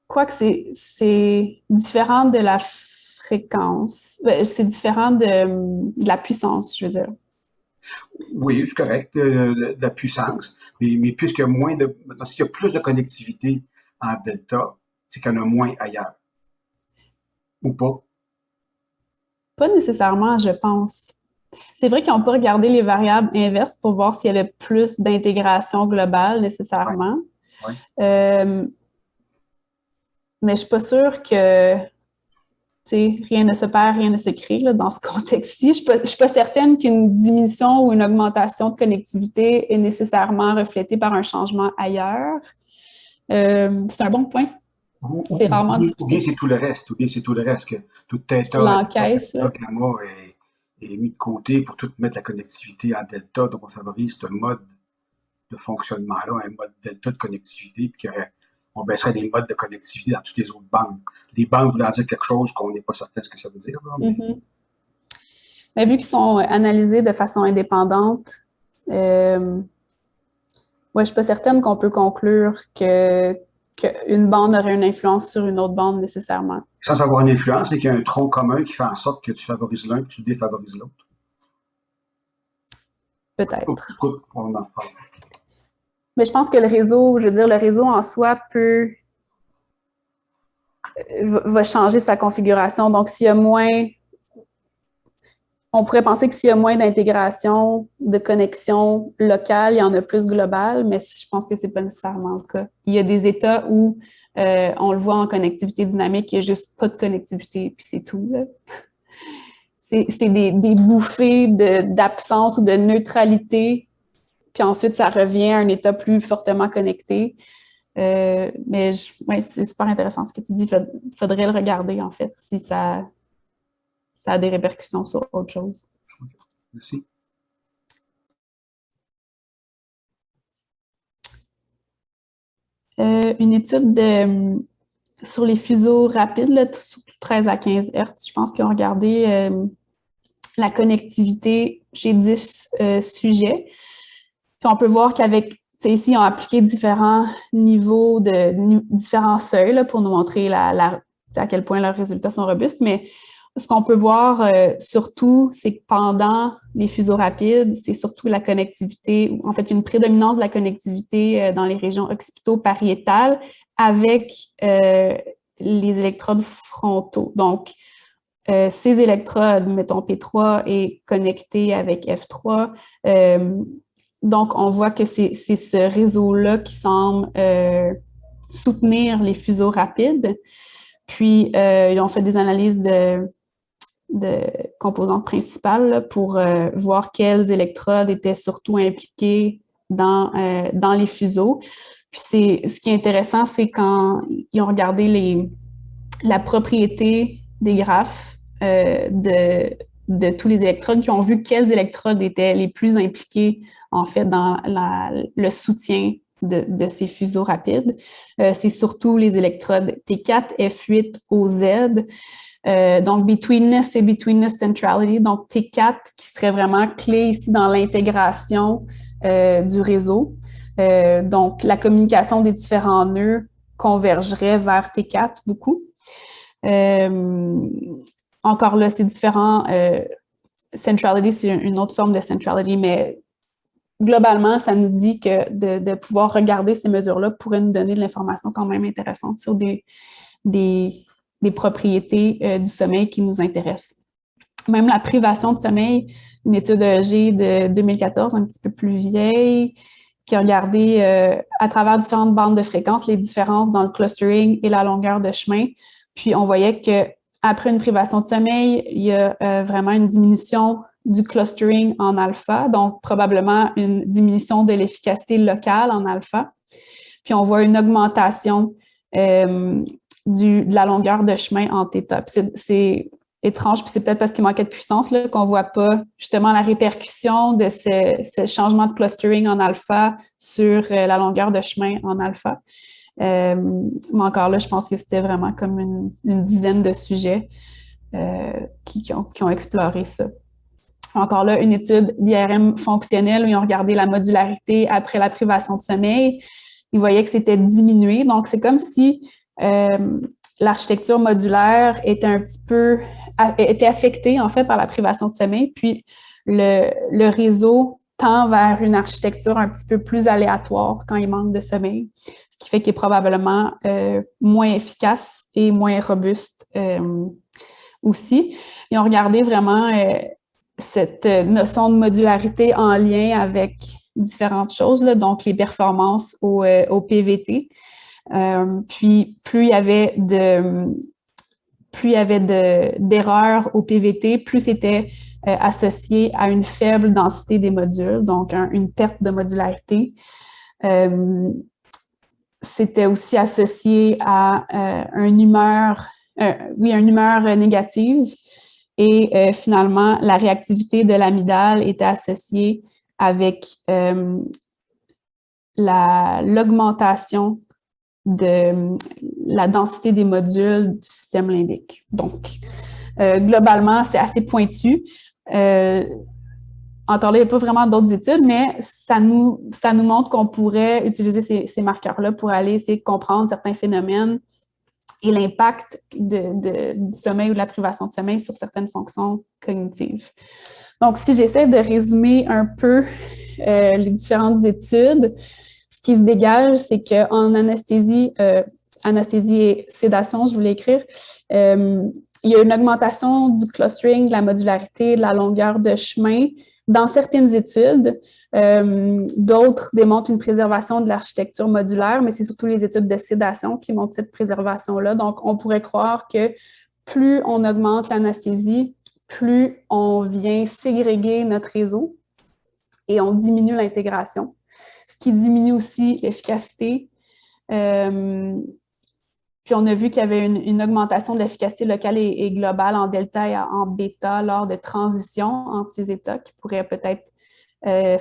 Quoique c'est différent de la fréquence, c'est différent de la puissance, je veux dire. Oui, c'est correct, de la puissance, mais puisqu'il y a moins de... S'il y a plus de connectivité en delta, c'est qu'il y en a moins ailleurs. Ou pas? Pas nécessairement, je pense. C'est vrai qu'ils n'ont pas regardé les variables inverses pour voir s'il y avait plus d'intégration globale nécessairement. Ouais. Ouais. Mais je ne suis pas sûre que rien ne se perd, rien ne se crée là, dans ce contexte-ci. Je ne suis pas certaine qu'une diminution ou une augmentation de connectivité est nécessairement reflétée par un changement ailleurs. C'est un bon point. C'est rarement discuté. Ou bien c'est tout le reste, que tout theta, l'encaisse, gamma est mis de côté pour tout mettre la connectivité en delta, donc on favorise ce mode de fonctionnement-là, un mode delta de connectivité, puis on baisserait des modes de connectivité dans toutes les autres bandes. Les bandes voulant dire quelque chose qu'on n'est pas certain de ce que ça veut dire. Là, mais... Mais vu qu'ils sont analysés de façon indépendante, je ne suis pas certaine qu'on peut conclure qu'une bande aurait une influence sur une autre bande nécessairement. Sans avoir une influence, mais qu'il y a un tronc commun qui fait en sorte que tu favorises l'un et que tu défavorises l'autre. Peut-être. On en parle. Mais je pense que le réseau en soi va changer sa configuration. Donc, s'il y a moins, on pourrait penser que s'il y a moins d'intégration, de connexion locale, il y en a plus globale, mais je pense que c'est pas nécessairement le cas. Il y a des états où on le voit en connectivité dynamique, il n'y a juste pas de connectivité, puis c'est tout, là. C'est des bouffées d'absence ou de neutralité, puis ensuite, ça revient à un état plus fortement connecté. Mais c'est super intéressant ce que tu dis. Il faudrait le regarder, en fait, si ça ça a des répercussions sur autre chose. Merci. Une étude sur les fuseaux rapides, là, surtout 13 à 15 Hz, je pense qu'ils ont regardé la connectivité chez 10 sujets. Puis on peut voir qu'avec, ici, ils ont appliqué différents niveaux, différents seuils là, pour nous montrer à quel point leurs résultats sont robustes. Mais ce qu'on peut voir surtout, c'est que pendant les fuseaux rapides, c'est surtout la connectivité, en fait, une prédominance de la connectivité dans les régions occipito-pariétales avec les électrodes frontaux. Donc, ces électrodes, mettons P3, est connecté avec F3. Donc, on voit que c'est ce réseau-là qui semble soutenir les fuseaux rapides. Puis, ils ont fait des analyses de composantes principales là, pour voir quelles électrodes étaient surtout impliquées dans les fuseaux. Puis, ce qui est intéressant, c'est quand ils ont regardé la propriété des graphes de tous les électrodes, qui ont vu quelles électrodes étaient les plus impliquées, en fait, dans le soutien de ces fuseaux rapides. C'est surtout les électrodes T4, F8, OZ. Donc, betweenness et betweenness centrality. Donc, T4 qui serait vraiment clé ici dans l'intégration du réseau. Donc, la communication des différents nœuds convergerait vers T4 beaucoup. Encore là, c'est différent. Centrality, c'est une autre forme de centrality, mais globalement, ça nous dit que de pouvoir regarder ces mesures-là pourrait nous donner de l'information quand même intéressante sur des propriétés du sommeil qui nous intéressent. Même la privation de sommeil, une étude EEG de 2014, un petit peu plus vieille, qui a regardé à travers différentes bandes de fréquences les différences dans le clustering et la longueur de chemin. Puis, on voyait qu'après une privation de sommeil, il y a vraiment une diminution du clustering en alpha, donc probablement une diminution de l'efficacité locale en alpha. Puis, on voit une augmentation de la longueur de chemin en θ. C'est étrange, puis c'est peut-être parce qu'il manquait de puissance là, qu'on ne voit pas justement la répercussion de ce changement de clustering en alpha sur la longueur de chemin en alpha. Mais encore là, je pense que c'était vraiment comme une dizaine de sujets qui ont exploré ça. Encore là, une étude d'IRM fonctionnelle où ils ont regardé la modularité après la privation de sommeil. Ils voyaient que c'était diminué. Donc, c'est comme si l'architecture modulaire était affectée, en fait, par la privation de sommeil. Puis, le réseau tend vers une architecture un petit peu plus aléatoire quand il manque de sommeil, ce qui fait qu'il est probablement moins efficace et moins robuste aussi. Ils ont regardé vraiment cette notion de modularité en lien avec différentes choses, là, donc les performances au PVT. Puis, plus il y avait d'erreurs au PVT, plus c'était associé à une faible densité des modules, donc une perte de modularité. C'était aussi associé à une humeur négative. Et finalement, la réactivité de l'amygdale était associée avec l'augmentation de la densité des modules du système limbique. Donc, globalement, c'est assez pointu. Encore là, il n'y a pas vraiment d'autres études, mais ça nous montre qu'on pourrait utiliser ces marqueurs-là pour aller essayer de comprendre certains phénomènes et l'impact du sommeil ou de la privation de sommeil sur certaines fonctions cognitives. Donc, si j'essaie de résumer un peu les différentes études, ce qui se dégage, c'est qu'en anesthésie et sédation, je voulais écrire, il y a une augmentation du clustering, de la modularité, de la longueur de chemin dans certaines études. D'autres démontrent une préservation de l'architecture modulaire, mais c'est surtout les études de sédation qui montrent cette préservation-là. Donc, on pourrait croire que plus on augmente l'anesthésie, plus on vient ségréguer notre réseau et on diminue l'intégration, ce qui diminue aussi l'efficacité. Puis on a vu qu'il y avait une augmentation de l'efficacité locale et globale en delta et en bêta lors de transitions entre ces états qui pourraient peut-être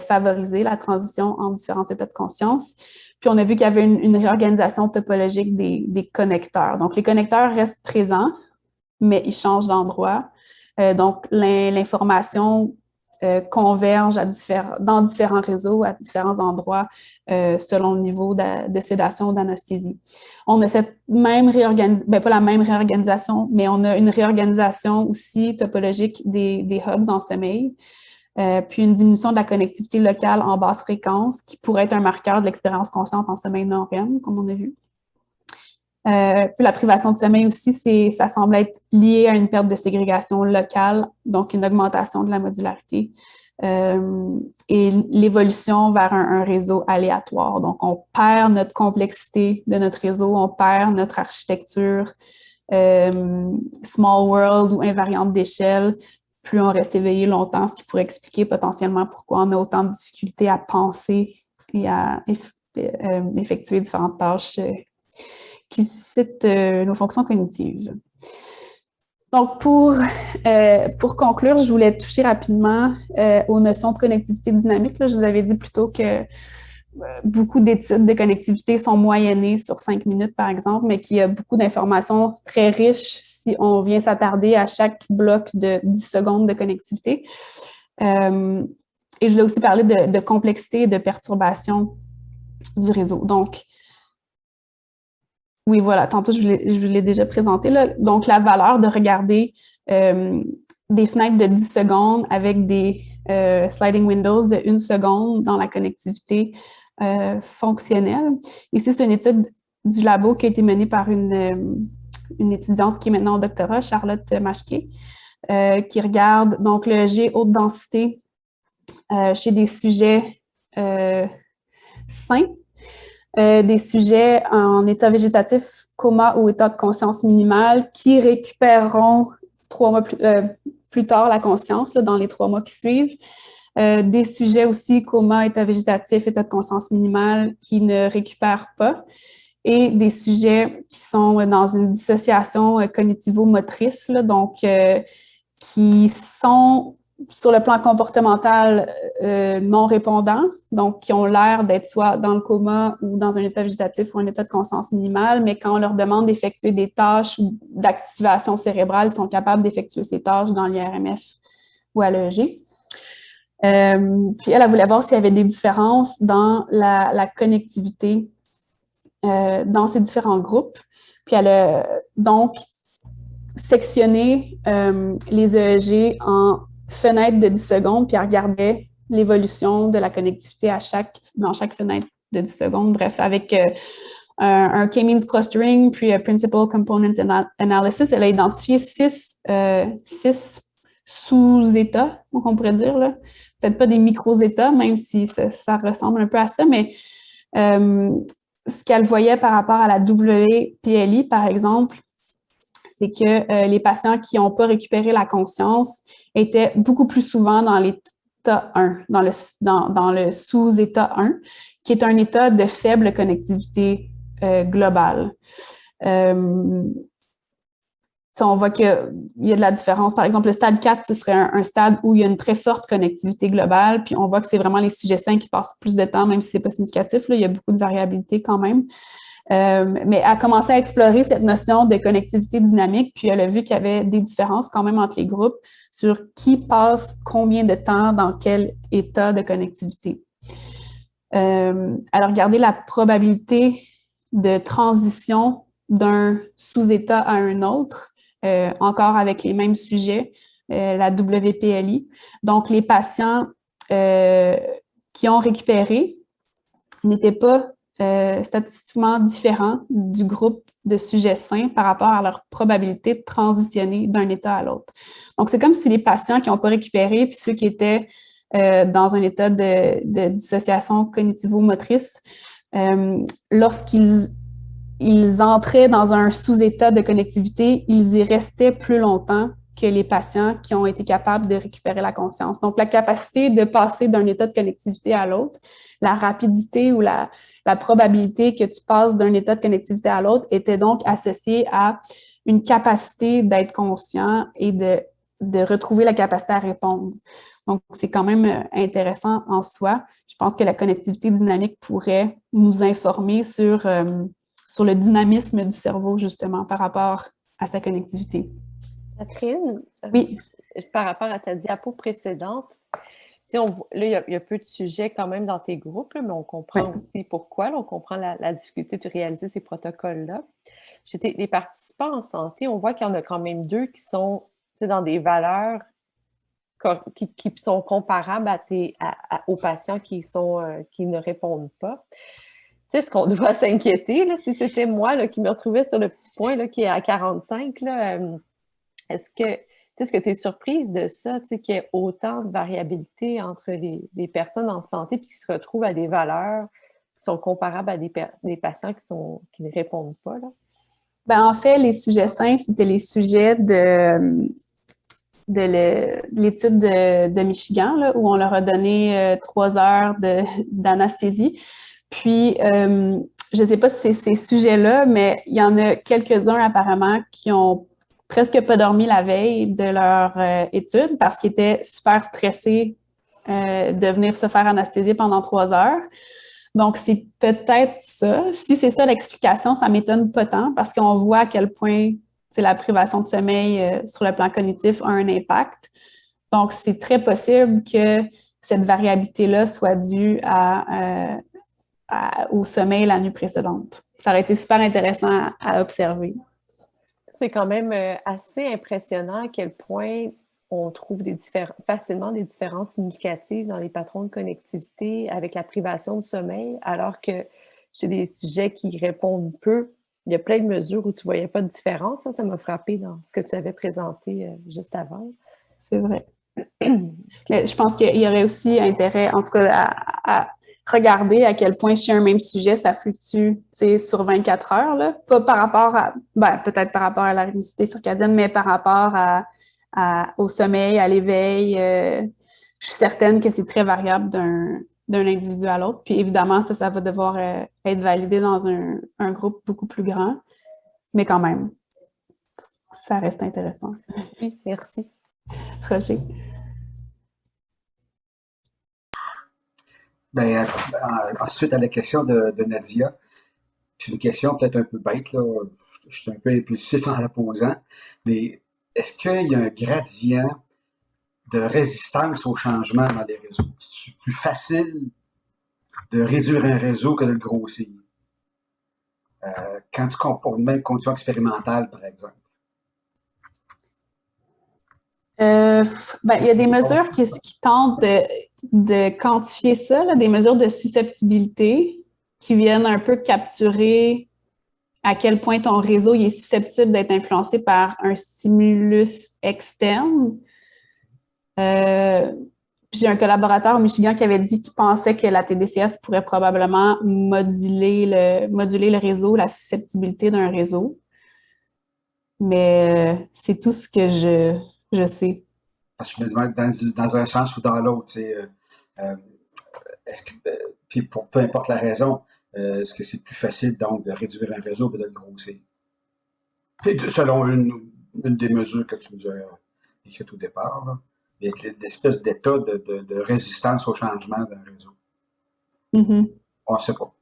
favoriser la transition entre différents états de conscience. Puis on a vu qu'il y avait une réorganisation topologique des connecteurs. Donc les connecteurs restent présents, mais ils changent d'endroit. Donc l'information converge dans différents réseaux, à différents endroits, selon le niveau de sédation ou d'anesthésie. On a cette même réorganisation, pas la même réorganisation, mais on a une réorganisation aussi topologique des hubs en sommeil, puis une diminution de la connectivité locale en basse fréquence, qui pourrait être un marqueur de l'expérience consciente en sommeil non-REM, comme on a vu. Puis la privation de sommeil aussi, ça semble être lié à une perte de ségrégation locale, donc une augmentation de la modularité et l'évolution vers un réseau aléatoire. Donc, on perd notre complexité de notre réseau, on perd notre architecture small world ou invariante d'échelle, plus on reste éveillé longtemps, ce qui pourrait expliquer potentiellement pourquoi on a autant de difficultés à penser et à effectuer différentes tâches qui suscitent nos fonctions cognitives. Donc, pour conclure, je voulais toucher rapidement aux notions de connectivité dynamique. Là, je vous avais dit plus tôt que beaucoup d'études de connectivité sont moyennées sur 5 minutes, par exemple, mais qu'il y a beaucoup d'informations très riches si on vient s'attarder à chaque bloc de 10 secondes de connectivité. Et je voulais aussi parler de complexité et de perturbation du réseau. Donc, oui, voilà, tantôt, je vous l'ai déjà présenté, là. Donc, la valeur de regarder des fenêtres de 10 secondes avec des sliding windows de 1 seconde dans la connectivité fonctionnelle. Ici, c'est une étude du labo qui a été menée par une étudiante qui est maintenant au doctorat, Charlotte Maschke, qui regarde donc le G haute densité chez des sujets sains, des sujets en état végétatif, coma ou état de conscience minimale qui récupéreront 3 mois plus tard la conscience là, dans les 3 mois qui suivent. Des sujets aussi coma, état végétatif, état de conscience minimale qui ne récupèrent pas. Et des sujets qui sont dans une dissociation cognitivo-motrice, là, donc qui sont sur le plan comportemental non répondants, donc qui ont l'air d'être soit dans le coma ou dans un état végétatif ou un état de conscience minimale, mais quand on leur demande d'effectuer des tâches d'activation cérébrale, ils sont capables d'effectuer ces tâches dans l'IRMF ou à l'EEG. Puis elle voulait voir s'il y avait des différences dans la connectivité dans ces différents groupes. Puis elle a donc sectionné les EEG en fenêtres de 10 secondes, puis elle regardait l'évolution de la connectivité dans chaque fenêtre de 10 secondes. Bref, avec un K-means clustering, puis Principal Component Analysis, elle a identifié 6 sous-états, on pourrait dire, là. Peut-être pas des micro-états, même si ça ressemble un peu à ça, mais ce qu'elle voyait par rapport à la WPLI, par exemple, c'est que les patients qui n'ont pas récupéré la conscience étaient beaucoup plus souvent dans l'état 1, dans le sous-état 1, qui est un état de faible connectivité globale. On voit qu'il y a de la différence. Par exemple, le stade 4, ce serait un stade où il y a une très forte connectivité globale, puis on voit que c'est vraiment les sujets sains qui passent plus de temps, même si ce n'est pas significatif, là, il y a beaucoup de variabilité quand même. Mais elle a commencé à explorer cette notion de connectivité dynamique, puis elle a vu qu'il y avait des différences quand même entre les groupes sur qui passe combien de temps dans quel état de connectivité. Elle a regardé la probabilité de transition d'un sous-état à un autre, encore avec les mêmes sujets, la WPLI. Donc, les patients qui ont récupéré n'étaient pas statistiquement différents du groupe de sujets sains par rapport à leur probabilité de transitionner d'un état à l'autre. Donc, c'est comme si les patients qui n'ont pas récupéré, puis ceux qui étaient dans un état de dissociation cognitivo-motrice, lorsqu'ils entraient dans un sous-état de connectivité, ils y restaient plus longtemps que les patients qui ont été capables de récupérer la conscience. Donc, la capacité de passer d'un état de connectivité à l'autre, la rapidité ou la la probabilité que tu passes d'un état de connectivité à l'autre était donc associée à une capacité d'être conscient et de retrouver la capacité à répondre. Donc, c'est quand même intéressant en soi. Je pense que la connectivité dynamique pourrait nous informer sur le dynamisme du cerveau, justement, par rapport à sa connectivité. Catherine, oui. Par rapport à ta diapo précédente, là, il y a peu de sujets quand même dans tes groupes, là, mais on comprend aussi pourquoi. Là, on comprend la difficulté de réaliser ces protocoles-là. Les participants en santé, on voit qu'il y en a quand même 2 qui sont dans des valeurs qui sont comparables aux patients qui ne répondent pas. Tu sais, ce qu'on doit s'inquiéter, si c'était moi là, qui me retrouvais sur le petit point là, qui est à 45, là, est-ce que tu es surprise de ça, qu'il y ait autant de variabilité entre les personnes en santé puis qui se retrouvent à des valeurs qui sont comparables à des patients qui ne répondent pas, là? Ben, en fait, les sujets sains, c'était les sujets de l'étude de Michigan, là, où on leur a donné 3 heures d'anesthésie. Puis, je ne sais pas si c'est ces sujets-là, mais il y en a quelques-uns apparemment qui ont presque pas dormi la veille de leur étude parce qu'ils étaient super stressés de venir se faire anesthésier pendant 3 heures. Donc, c'est peut-être ça. Si c'est ça l'explication, ça m'étonne pas tant parce qu'on voit à quel point la privation de sommeil sur le plan cognitif a un impact. Donc, c'est très possible que cette variabilité-là soit due au sommeil la nuit précédente. Ça aurait été super intéressant à observer. C'est quand même assez impressionnant à quel point on trouve facilement des différences significatives dans les patrons de connectivité avec la privation de sommeil, alors que chez des sujets qui répondent peu, il y a plein de mesures où tu ne voyais pas de différence. Ça m'a frappé dans ce que tu avais présenté juste avant. C'est vrai. Mais je pense qu'il y aurait aussi intérêt, en tout cas, à regarder à quel point chez un même sujet, ça fluctue sur 24 heures. Là. Pas par rapport à, peut-être par rapport à la rythmicité circadienne, mais par rapport au sommeil, à l'éveil. Je suis certaine que c'est très variable d'un individu à l'autre. Puis évidemment, ça va devoir être validé dans un groupe beaucoup plus grand. Mais quand même, ça reste intéressant. Oui, merci. Roger. Bien, ensuite, à la question de Nadia, c'est une question peut-être un peu bête, là. Je suis un peu impulsif en la posant, mais est-ce qu'il y a un gradient de résistance au changement dans les réseaux? C'est plus facile de réduire un réseau que de le grossir? Quand tu compares une même condition expérimentale, par exemple. Il y a des mesures qui tentent de quantifier ça, là, des mesures de susceptibilité qui viennent un peu capturer à quel point ton réseau il est susceptible d'être influencé par un stimulus externe. J'ai un collaborateur au Michigan qui avait dit qu'il pensait que la TDCS pourrait probablement moduler le réseau, la susceptibilité d'un réseau. Mais c'est tout ce que je sais. Parce que dans un sens ou dans l'autre, est-ce que, puis pour peu importe la raison, est-ce que c'est plus facile donc de réduire un réseau que de le grossir? Selon une des mesures que tu nous as écrites au départ, là, il y a l'espèce d'état de résistance au changement d'un réseau. Mm-hmm. On ne sait pas.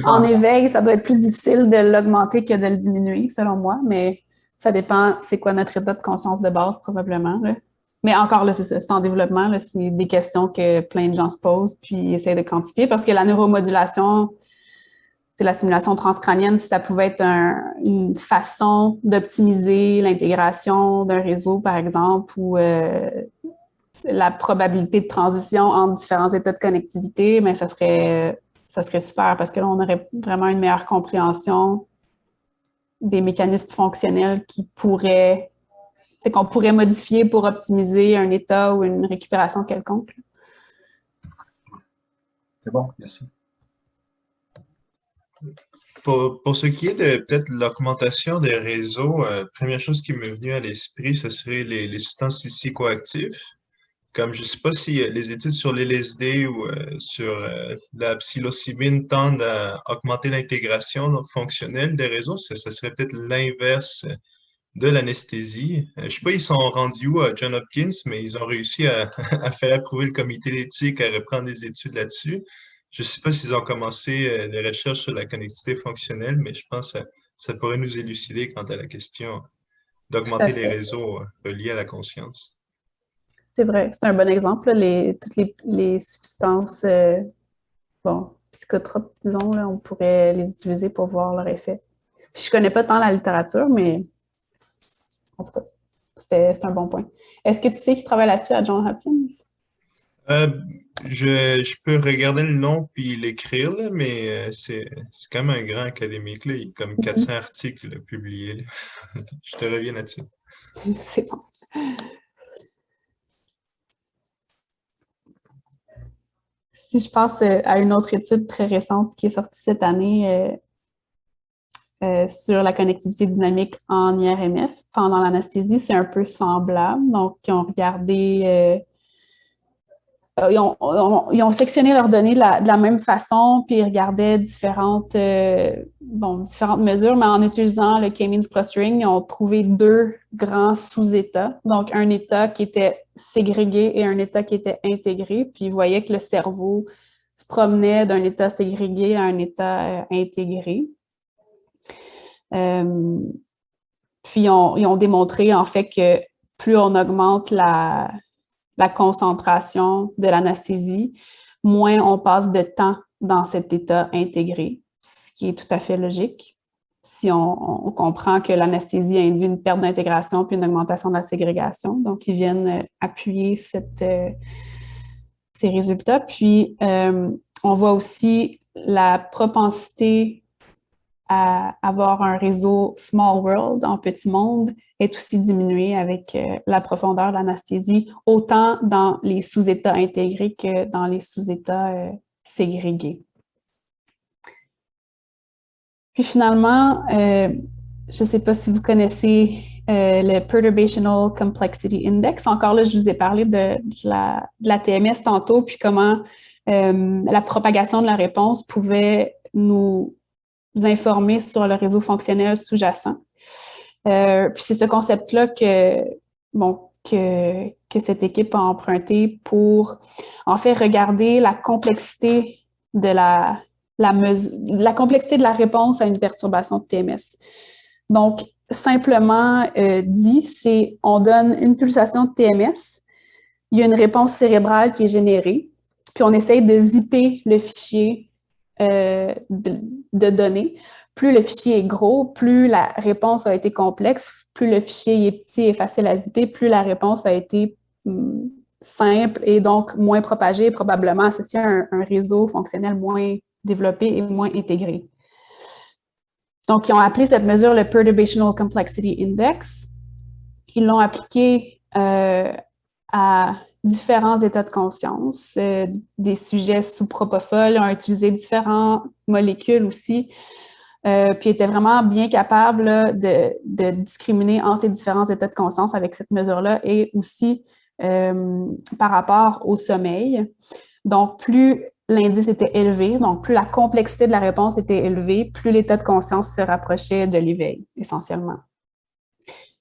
En éveil, ça doit être plus difficile de l'augmenter que de le diminuer, selon moi, mais ça dépend c'est quoi notre état de conscience de base, probablement. Là. Mais encore là, c'est ça, c'est en développement. Là, c'est des questions que plein de gens se posent puis essayent de quantifier parce que la neuromodulation, c'est la stimulation transcrânienne, si ça pouvait être une façon d'optimiser l'intégration d'un réseau, par exemple, ou la probabilité de transition entre différents états de connectivité, mais ça serait super parce que là, on aurait vraiment une meilleure compréhension des mécanismes fonctionnels qu'on pourrait modifier pour optimiser un état ou une récupération quelconque. C'est bon, merci. Pour ce qui est de peut-être l'augmentation des réseaux, première chose qui m'est venue à l'esprit, ce serait les substances psychoactives. Comme je ne sais pas si les études sur l'LSD ou sur la psilocybine tendent à augmenter l'intégration fonctionnelle des réseaux, ça serait peut-être l'inverse de l'anesthésie. Je ne sais pas, ils sont rendus où à John Hopkins, mais ils ont réussi à, à faire approuver le comité d'éthique à reprendre des études là-dessus. Je ne sais pas s'ils ont commencé des recherches sur la connectivité fonctionnelle, mais je pense que ça pourrait nous élucider quant à la question Tout à d'augmenter les fait. réseaux reliés à la conscience. C'est vrai, c'est un bon exemple. Là, toutes les substances psychotropes, disons, là, on pourrait les utiliser pour voir leur effet. Puis, je connais pas tant la littérature, mais en tout cas, c'est un bon point. Est-ce que tu sais qui travaille là-dessus à Johns Hopkins? Euh, je peux regarder le nom puis l'écrire, là, mais c'est quand même un grand académique. Là. Il y a comme 400 articles là, publiés. Là. Je te reviens là-dessus. C'est bon. Si je pense à une autre étude très récente qui est sortie cette année sur la connectivité dynamique en IRMF pendant l'anesthésie, c'est un peu semblable. Donc, ils ont regardé, ils ont sectionné leurs données de la même façon, puis ils regardaient différentes mesures, mais en utilisant le K-means clustering, ils ont trouvé deux grands sous-états. Donc, un état qui était ségrégué et un état qui était intégré. Puis, ils voyaient que le cerveau se promenait d'un état ségrégué à un état intégré. Puis, ils ont démontré, en fait, que plus on augmente la concentration de l'anesthésie, moins on passe de temps dans cet état intégré, ce qui est tout à fait logique. Si on comprend que l'anesthésie induit une perte d'intégration puis une augmentation de la ségrégation. Donc, ils viennent appuyer ces résultats. Puis, on voit aussi la propensité à avoir un réseau small world, en petit monde, est aussi diminuée avec la profondeur de l'anesthésie, autant dans les sous-états intégrés que dans les sous-états ségrégés. Puis finalement, je ne sais pas si vous connaissez le Perturbational Complexity Index. Encore là, je vous ai parlé de la TMS tantôt, puis comment la propagation de la réponse pouvait nous informer sur le réseau fonctionnel sous-jacent. Puis c'est ce concept-là que cette équipe a emprunté pour, en fait, regarder la complexité de la complexité de la réponse à une perturbation de TMS. Donc, simplement dit, c'est on donne une pulsation de TMS, il y a une réponse cérébrale qui est générée, puis on essaye de zipper le fichier de données. Plus le fichier est gros, plus la réponse a été complexe, plus le fichier est petit et facile à zipper, plus la réponse a été simple et donc moins propagée, probablement associée à un réseau fonctionnel moins développé et moins intégré. Donc, ils ont appelé cette mesure le Perturbational Complexity Index. Ils l'ont appliqué à différents états de conscience, des sujets sous propofol, ont utilisé différentes molécules aussi, puis étaient vraiment bien capables là, de discriminer entre les différents états de conscience avec cette mesure-là et aussi par rapport au sommeil. Donc, plus l'indice était élevé, donc plus la complexité de la réponse était élevée, plus l'état de conscience se rapprochait de l'éveil, essentiellement.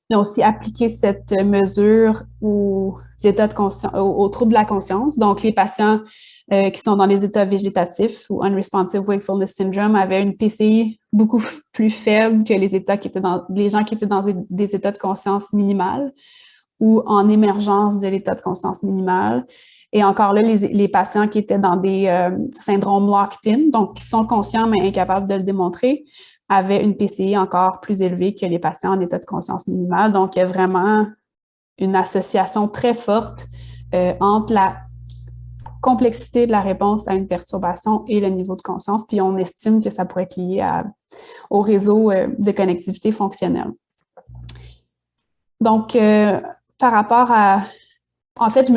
Ils ont aussi appliqué cette mesure aux états de conscience, aux troubles de la conscience. Donc, les patients qui sont dans les états végétatifs ou Unresponsive Wakefulness Syndrome avaient une PCI beaucoup plus faible que les gens qui étaient dans des états de conscience minimales ou en émergence de l'état de conscience minimale. Et encore là, les patients qui étaient dans des syndromes locked-in, donc qui sont conscients mais incapables de le démontrer, avaient une PCI encore plus élevée que les patients en état de conscience minimale. Donc, il y a vraiment une association très forte entre la complexité de la réponse à une perturbation et le niveau de conscience. Puis, on estime que ça pourrait être lié au réseau de connectivité fonctionnelle. Donc, par rapport à... En fait,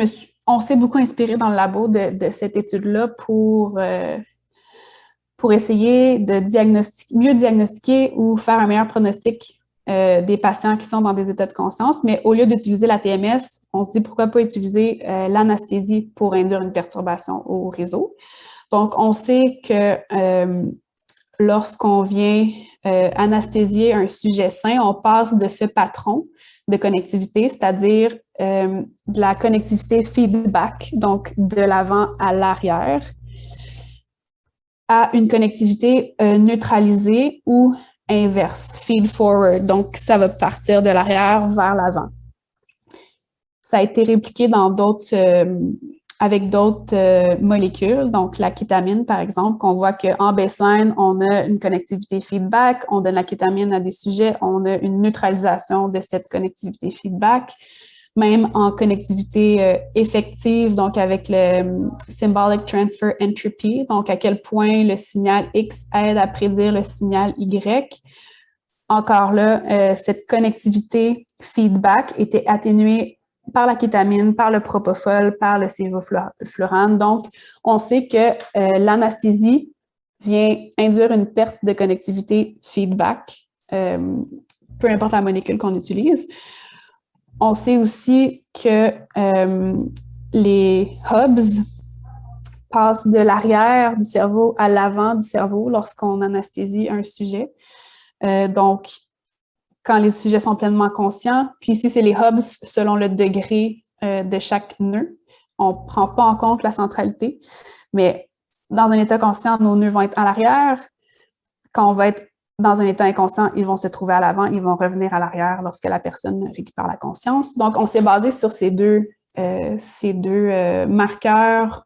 on s'est beaucoup inspiré dans le labo de cette étude-là pour essayer de mieux diagnostiquer ou faire un meilleur pronostic des patients qui sont dans des états de conscience, mais au lieu d'utiliser la TMS, on se dit pourquoi pas utiliser l'anesthésie pour induire une perturbation au réseau. Donc, on sait que lorsqu'on vient anesthésier un sujet sain, on passe de ce patron de connectivité, c'est-à-dire de la connectivité feedback, donc de l'avant à l'arrière, à une connectivité neutralisée ou inverse, feed forward. Donc, ça va partir de l'arrière vers l'avant. Ça a été répliqué dans avec d'autres molécules, donc la kétamine, par exemple, qu'on voit qu'en baseline, on a une connectivité feedback, on donne la kétamine à des sujets, on a une neutralisation de cette connectivité feedback, même en connectivité effective, donc avec le Symbolic Transfer Entropy, donc à quel point le signal X aide à prédire le signal Y. Encore là, cette connectivité feedback était atténuée par la kétamine, par le propofol, par le sévoflurane. Donc, on sait que l'anesthésie vient induire une perte de connectivité feedback, peu importe la molécule qu'on utilise. On sait aussi que les hubs passent de l'arrière du cerveau à l'avant du cerveau lorsqu'on anesthésie un sujet. Donc, quand les sujets sont pleinement conscients, puis ici, c'est les hubs selon le degré de chaque nœud. On ne prend pas en compte la centralité, mais dans un état conscient, nos nœuds vont être à l'arrière. Quand on va être dans un état inconscient, ils vont se trouver à l'avant, ils vont revenir à l'arrière lorsque la personne récupère la conscience. Donc, on s'est basé sur ces deux marqueurs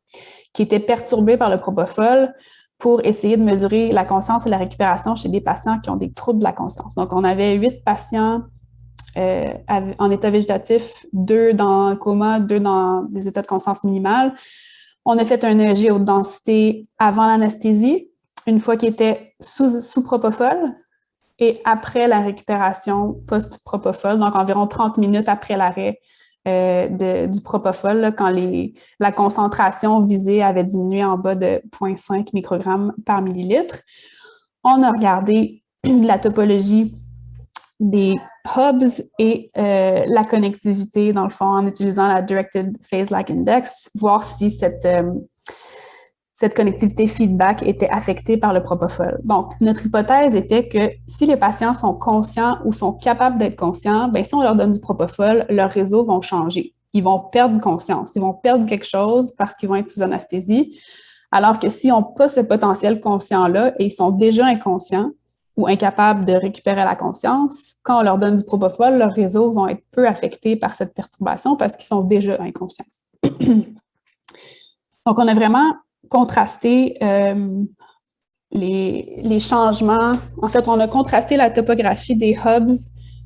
qui étaient perturbés par le propofol pour essayer de mesurer la conscience et la récupération chez des patients qui ont des troubles de la conscience. Donc, on avait 8 patients en état végétatif, 2 dans le coma, 2 dans des états de conscience minimale. On a fait un EEG haute densité avant l'anesthésie, une fois qu'il était sous propofol, et après la récupération post-propofol, donc environ 30 minutes après l'arrêt du propofol, là, quand la concentration visée avait diminué en bas de 0,5 microgrammes par millilitre. On a regardé la topologie des hubs et la connectivité, dans le fond, en utilisant la Directed Phase-Lag Index, voir si cette connectivité feedback était affectée par le propofol. Donc, notre hypothèse était que si les patients sont conscients ou sont capables d'être conscients, bien, si on leur donne du propofol, leurs réseaux vont changer. Ils vont perdre conscience. Ils vont perdre quelque chose parce qu'ils vont être sous anesthésie. Alors que s'ils n'ont pas ce potentiel conscient-là et ils sont déjà inconscients ou incapables de récupérer la conscience, quand on leur donne du propofol, leurs réseaux vont être peu affectés par cette perturbation parce qu'ils sont déjà inconscients. Donc, on a vraiment contrasté les changements. En fait, on a contrasté la topographie des hubs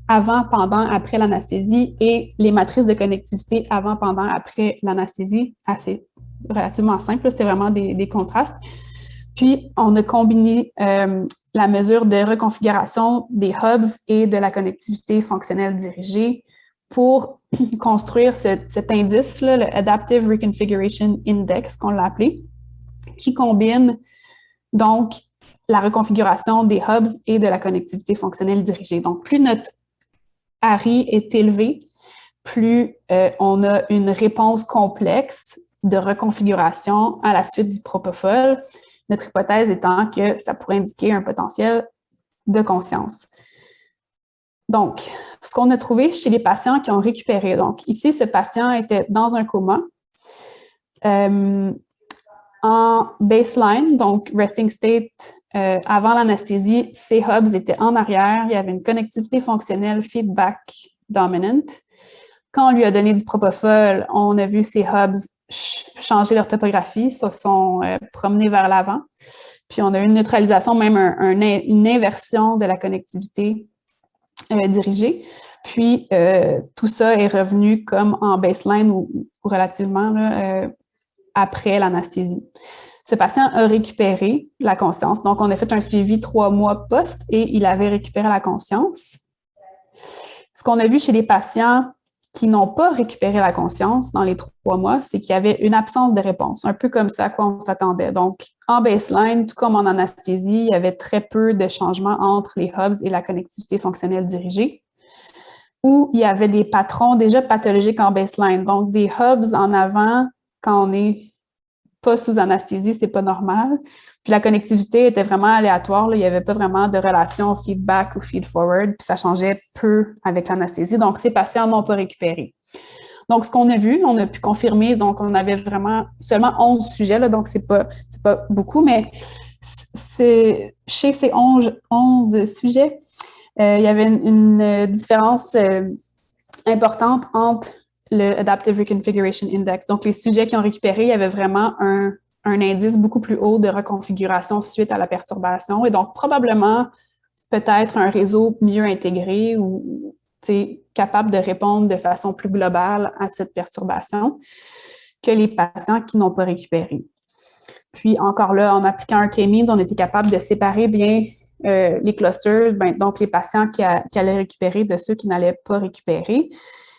avant, pendant, après l'anesthésie et les matrices de connectivité avant, pendant, après l'anesthésie. Assez relativement simple, c'était vraiment des contrastes. Puis, on a combiné la mesure de reconfiguration des hubs et de la connectivité fonctionnelle dirigée pour construire cet indice-là, le Adaptive Reconfiguration Index, qu'on l'a appelé, qui combine donc la reconfiguration des hubs et de la connectivité fonctionnelle dirigée. Donc, plus notre ARI est élevé, plus on a une réponse complexe de reconfiguration à la suite du propofol, notre hypothèse étant que ça pourrait indiquer un potentiel de conscience. Donc, ce qu'on a trouvé chez les patients qui ont récupéré, donc ici, ce patient était dans un coma. En baseline, donc resting state, avant l'anesthésie, ces hubs étaient en arrière. Il y avait une connectivité fonctionnelle feedback dominant. Quand on lui a donné du propofol, on a vu ces hubs changer leur topographie, se sont promenés vers l'avant. Puis on a eu une neutralisation, même une inversion de la connectivité dirigée. Puis tout ça est revenu comme en baseline ou relativement là, après l'anesthésie. Ce patient a récupéré la conscience. Donc, on a fait un suivi 3 mois post et il avait récupéré la conscience. Ce qu'on a vu chez les patients qui n'ont pas récupéré la conscience dans les 3 mois, c'est qu'il y avait une absence de réponse, un peu comme ça à quoi on s'attendait. Donc, en baseline, tout comme en anesthésie, il y avait très peu de changements entre les hubs et la connectivité fonctionnelle dirigée, où il y avait des patrons déjà pathologiques en baseline. Donc, des hubs en avant, quand on n'est pas sous anesthésie, c'est pas normal. Puis la connectivité était vraiment aléatoire, là. Il n'y avait pas vraiment de relation feedback ou feed-forward, puis ça changeait peu avec l'anesthésie. Donc, ces patients n'ont pas récupéré. Donc, ce qu'on a vu, on a pu confirmer, donc on avait vraiment seulement 11 sujets, là, donc c'est pas beaucoup, mais chez ces 11 sujets, il y avait une différence importante entre le Adaptive Reconfiguration Index. Donc, les sujets qui ont récupéré, il y avait vraiment un indice beaucoup plus haut de reconfiguration suite à la perturbation et donc probablement peut-être un réseau mieux intégré ou capable de répondre de façon plus globale à cette perturbation que les patients qui n'ont pas récupéré. Puis encore là, en appliquant un K-means, on était capable de séparer bien les clusters, donc les patients qui allaient récupérer de ceux qui n'allaient pas récupérer.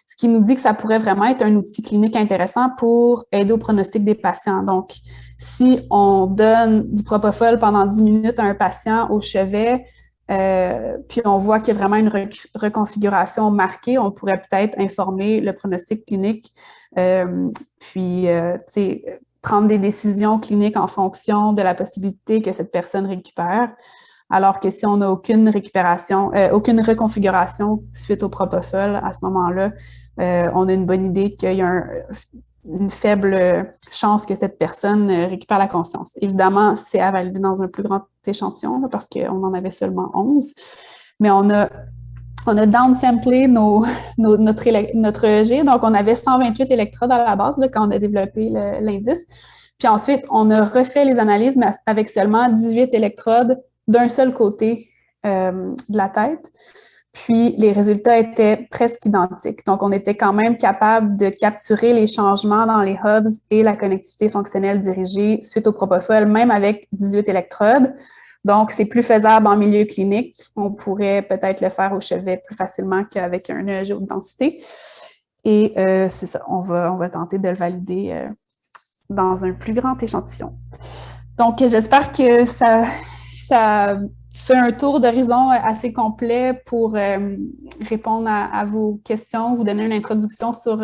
Ce qui nous dit que ça pourrait vraiment être un outil clinique intéressant pour aider au pronostic des patients. Donc, si on donne du propofol pendant 10 minutes à un patient au chevet, puis on voit qu'il y a vraiment une reconfiguration marquée, on pourrait peut-être informer le pronostic clinique, puis prendre des décisions cliniques en fonction de la possibilité que cette personne récupère. Alors que si on n'a aucune récupération, aucune reconfiguration suite au propofol, à ce moment-là, on a une bonne idée qu'il y a une faible chance que cette personne récupère la conscience. Évidemment, c'est à valider dans un plus grand échantillon là, parce qu'on en avait seulement 11. Mais on a downsamplé notre EEG. Donc, on avait 128 électrodes à la base là, quand on a développé l'indice. Puis ensuite, on a refait les analyses, mais avec seulement 18 électrodes d'un seul côté de la tête. Puis, les résultats étaient presque identiques. Donc, on était quand même capable de capturer les changements dans les hubs et la connectivité fonctionnelle dirigée suite au propofol, même avec 18 électrodes. Donc, c'est plus faisable en milieu clinique. On pourrait peut-être le faire au chevet plus facilement qu'avec un EEG haute densité. Et c'est ça, on va tenter de le valider dans un plus grand échantillon. Donc, j'espère que ça fait un tour d'horizon assez complet pour répondre à vos questions, vous donner une introduction sur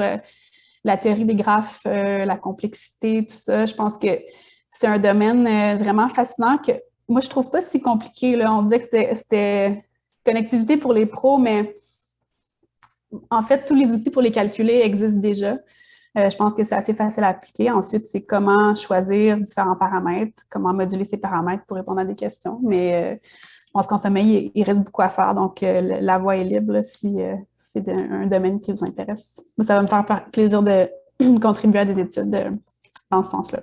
la théorie des graphes, la complexité, tout ça. Je pense que c'est un domaine vraiment fascinant que moi, je ne trouve pas si compliqué. Là. On disait que c'était connectivité pour les pros, mais en fait, tous les outils pour les calculer existent déjà. Je pense que c'est assez facile à appliquer. Ensuite, c'est comment choisir différents paramètres, comment moduler ces paramètres pour répondre à des questions. Mais je pense qu'en sommeil, il reste beaucoup à faire. Donc, la voie est libre là, si c'est un domaine qui vous intéresse. Ça va me faire plaisir de contribuer à des études dans ce sens-là.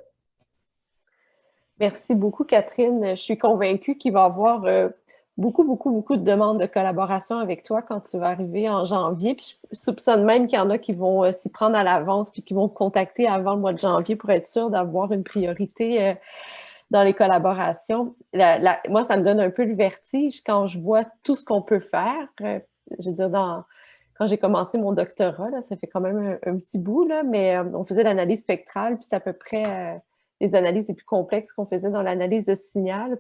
Merci beaucoup, Catherine. Je suis convaincue qu'il va y avoir beaucoup de demandes de collaboration avec toi quand tu vas arriver en janvier. Puis je soupçonne même qu'il y en a qui vont s'y prendre à l'avance puis qui vont te contacter avant le mois de janvier pour être sûr d'avoir une priorité dans les collaborations. Moi, ça me donne un peu le vertige quand je vois tout ce qu'on peut faire. Je veux dire, quand j'ai commencé mon doctorat, là, ça fait quand même un petit bout, là, mais on faisait l'analyse spectrale, puis c'est à peu près les analyses les plus complexes qu'on faisait dans l'analyse de signal.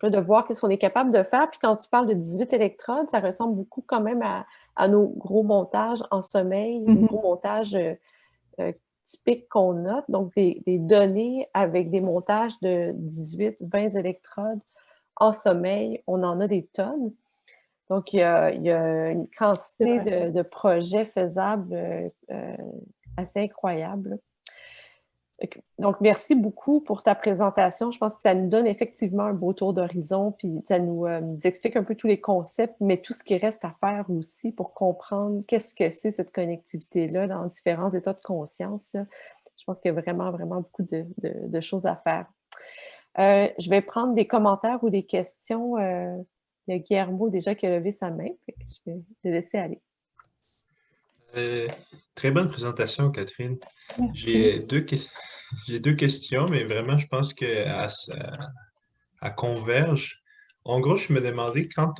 De voir qu'est-ce qu'on est capable de faire. Puis quand tu parles de 18 électrodes, ça ressemble beaucoup quand même à nos gros montages en sommeil, les gros montages typiques qu'on a. Donc, des données avec des montages de 18, 20 électrodes en sommeil, on en a des tonnes. Donc, il y a une quantité de projets faisables assez incroyable. Donc, merci beaucoup pour ta présentation. Je pense que ça nous donne effectivement un beau tour d'horizon, puis ça nous explique un peu tous les concepts, mais tout ce qui reste à faire aussi pour comprendre qu'est-ce que c'est cette connectivité-là dans différents états de conscience. Là. Je pense qu'il y a vraiment beaucoup de choses à faire. Je vais prendre des commentaires ou des questions. Il y a Guillermo déjà qui a levé sa main, je vais le laisser aller. Très bonne présentation, Catherine. Merci. J'ai deux questions, mais vraiment, je pense qu'elles convergent. En gros, je me demandais quant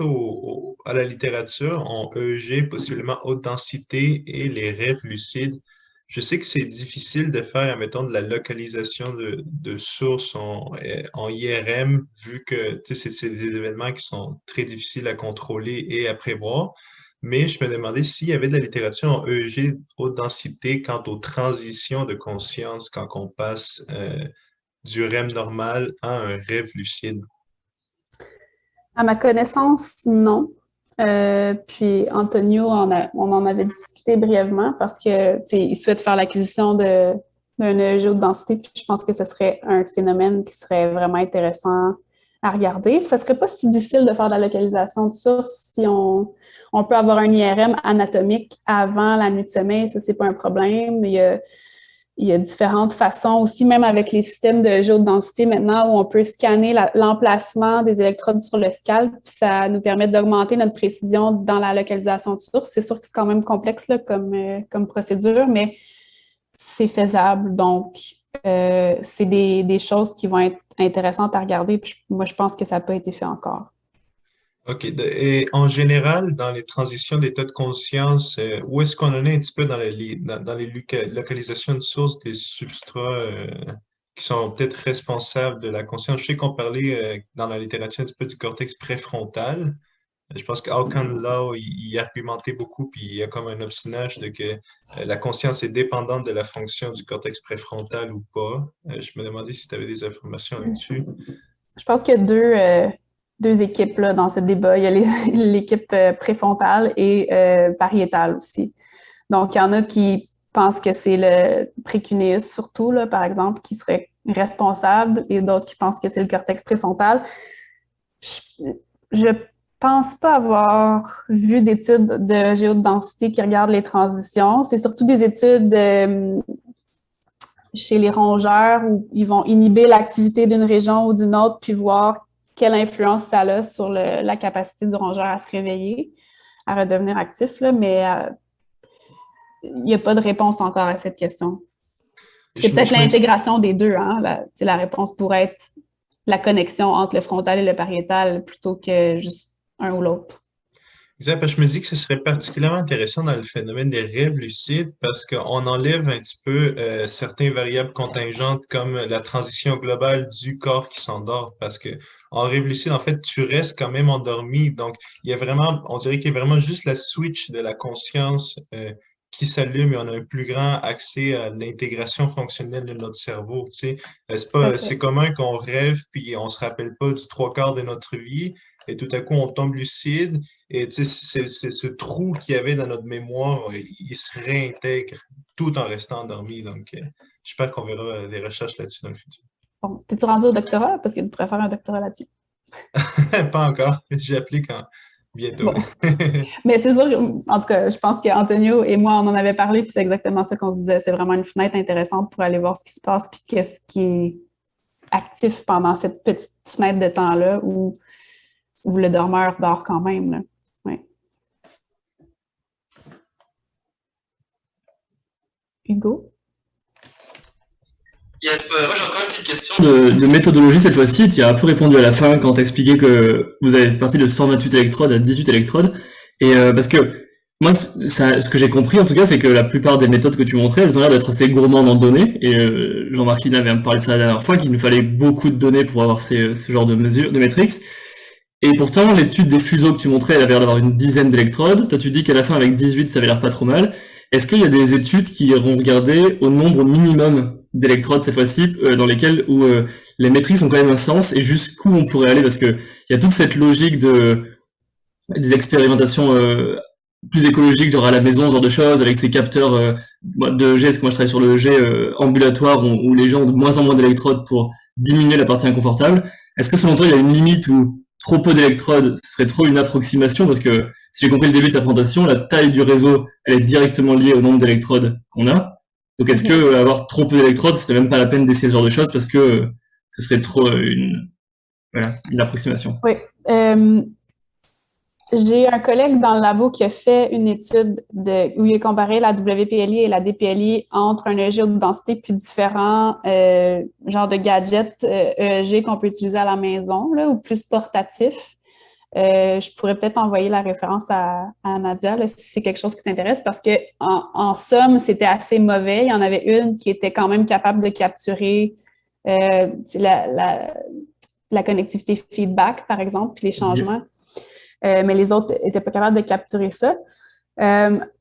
à la littérature en EEG, possiblement haute densité et les rêves lucides. Je sais que c'est difficile de faire, mettons, de la localisation de sources en IRM, vu que tu sais, c'est des événements qui sont très difficiles à contrôler et à prévoir. Mais je me demandais s'il y avait de la littérature en EEG haute densité quant aux transitions de conscience quand on passe du REM normal à un rêve lucide. À ma connaissance, non. Puis Antonio, on en avait discuté brièvement parce que il souhaite faire l'acquisition d'un EEG haute densité. Puis je pense que ce serait un phénomène qui serait vraiment intéressant à regarder. Puis ça serait pas si difficile de faire de la localisation de source si on peut avoir un IRM anatomique avant la nuit de sommeil. Ça, c'est pas un problème. Il y a différentes façons aussi, même avec les systèmes de haute densité maintenant, où on peut scanner l'emplacement des électrodes sur le scalp, puis ça nous permet d'augmenter notre précision dans la localisation de source. C'est sûr que c'est quand même complexe là, comme procédure, mais c'est faisable. Donc, c'est des choses qui vont être intéressantes à regarder. Puis moi, je pense que ça n'a pas été fait encore. OK. Et en général, dans les transitions d'état de conscience, où est-ce qu'on en est un petit peu dans les localisations de sources des substrats qui sont peut-être responsables de la conscience? Je sais qu'on parlait dans la littérature un petit peu du cortex préfrontal. Je pense qu'Aucan Lau, il argumentait beaucoup, puis il y a comme un obstinage de que la conscience est dépendante de la fonction du cortex préfrontal ou pas. Je me demandais si tu avais des informations là-dessus. Je pense qu'il y a deux équipes là, dans ce débat. Il y a l'équipe préfrontale et pariétale aussi. Donc, il y en a qui pensent que c'est le précuneus, surtout, là, par exemple, qui serait responsable, et d'autres qui pensent que c'est le cortex préfrontal. Je pense pas avoir vu d'études de géodensité qui regardent les transitions. C'est surtout des études chez les rongeurs où ils vont inhiber l'activité d'une région ou d'une autre, puis voir quelle influence ça a sur la capacité du rongeur à se réveiller, à redevenir actif, là, mais il n'y a pas de réponse encore à cette question. C'est peut-être l'intégration des deux. Hein? La réponse pourrait être la connexion entre le frontal et le pariétal plutôt que juste un ou l'autre. Exact, parce que je me dis que ce serait particulièrement intéressant dans le phénomène des rêves lucides parce qu'on enlève un petit peu certaines variables contingentes comme la transition globale du corps qui s'endort. Parce que en rêve lucide, en fait, tu restes quand même endormi. Donc, il y a vraiment, on dirait qu'il y a vraiment juste la switch de la conscience qui s'allume et on a un plus grand accès à l'intégration fonctionnelle de notre cerveau. Tu sais. C'est commun qu'on rêve puis on se rappelle pas du trois quarts de notre vie et tout à coup on tombe lucide et tu sais, c'est ce trou qu'il y avait dans notre mémoire, il se réintègre tout en restant endormi. Donc, j'espère qu'on verra des recherches là-dessus dans le futur. Bon, t'es-tu rendu au doctorat? Parce que tu pourrais faire un doctorat là-dessus. Pas encore. J'applique bientôt. Bon. Mais c'est sûr, en tout cas, je pense qu'Antonio et moi, on en avait parlé, puis c'est exactement ça qu'on se disait. C'est vraiment une fenêtre intéressante pour aller voir ce qui se passe, puis qu'est-ce qui est actif pendant cette petite fenêtre de temps-là où le dormeur dort quand même. Là. Ouais. Hugo? Yes, moi j'ai encore une petite question de méthodologie cette fois-ci. Tu as un peu répondu à la fin quand tu expliquais que vous avez parti de 128 électrodes à 18 électrodes. Et parce que moi, ce que j'ai compris en tout cas, c'est que la plupart des méthodes que tu montrais, elles ont l'air d'être assez gourmandes en données. Et Jean-Marc Lina avait parlé de ça la dernière fois, qu'il nous fallait beaucoup de données pour avoir ce genre de mesures, de métriques. Et pourtant, l'étude des fuseaux que tu montrais, elle avait l'air d'avoir une dizaine d'électrodes. Toi, tu dis qu'à la fin, avec 18, ça avait l'air pas trop mal. Est-ce qu'il y a des études qui auront regardé au nombre minimum d'électrodes cette fois-ci, dans lesquelles où les métriques ont quand même un sens et jusqu'où on pourrait aller, parce que il y a toute cette logique des expérimentations plus écologiques, genre à la maison, ce genre de choses, avec ces capteurs de G, parce que moi je travaille sur le G ambulatoire, où les gens ont de moins en moins d'électrodes pour diminuer la partie inconfortable. Est-ce que selon toi, il y a une limite où trop peu d'électrodes, ce serait trop une approximation, parce que si j'ai compris le début de ta présentation, la taille du réseau, elle est directement liée au nombre d'électrodes qu'on a. Donc, est-ce que avoir trop peu d'électrodes, ce serait même pas la peine d'essayer ce genre de choses parce que ce serait trop une approximation? Oui. J'ai un collègue dans le labo qui a fait une étude où il a comparé la WPLI et la DPLI entre un EEG haute densité puis différents genres de gadgets EEG qu'on peut utiliser à la maison là, ou plus portatifs. Je pourrais peut-être envoyer la référence à Nadia là, si c'est quelque chose qui t'intéresse parce que en somme, c'était assez mauvais. Il y en avait une qui était quand même capable de capturer c'est la connectivité feedback, par exemple, puis les changements. Mais les autres n'étaient pas capables de capturer ça.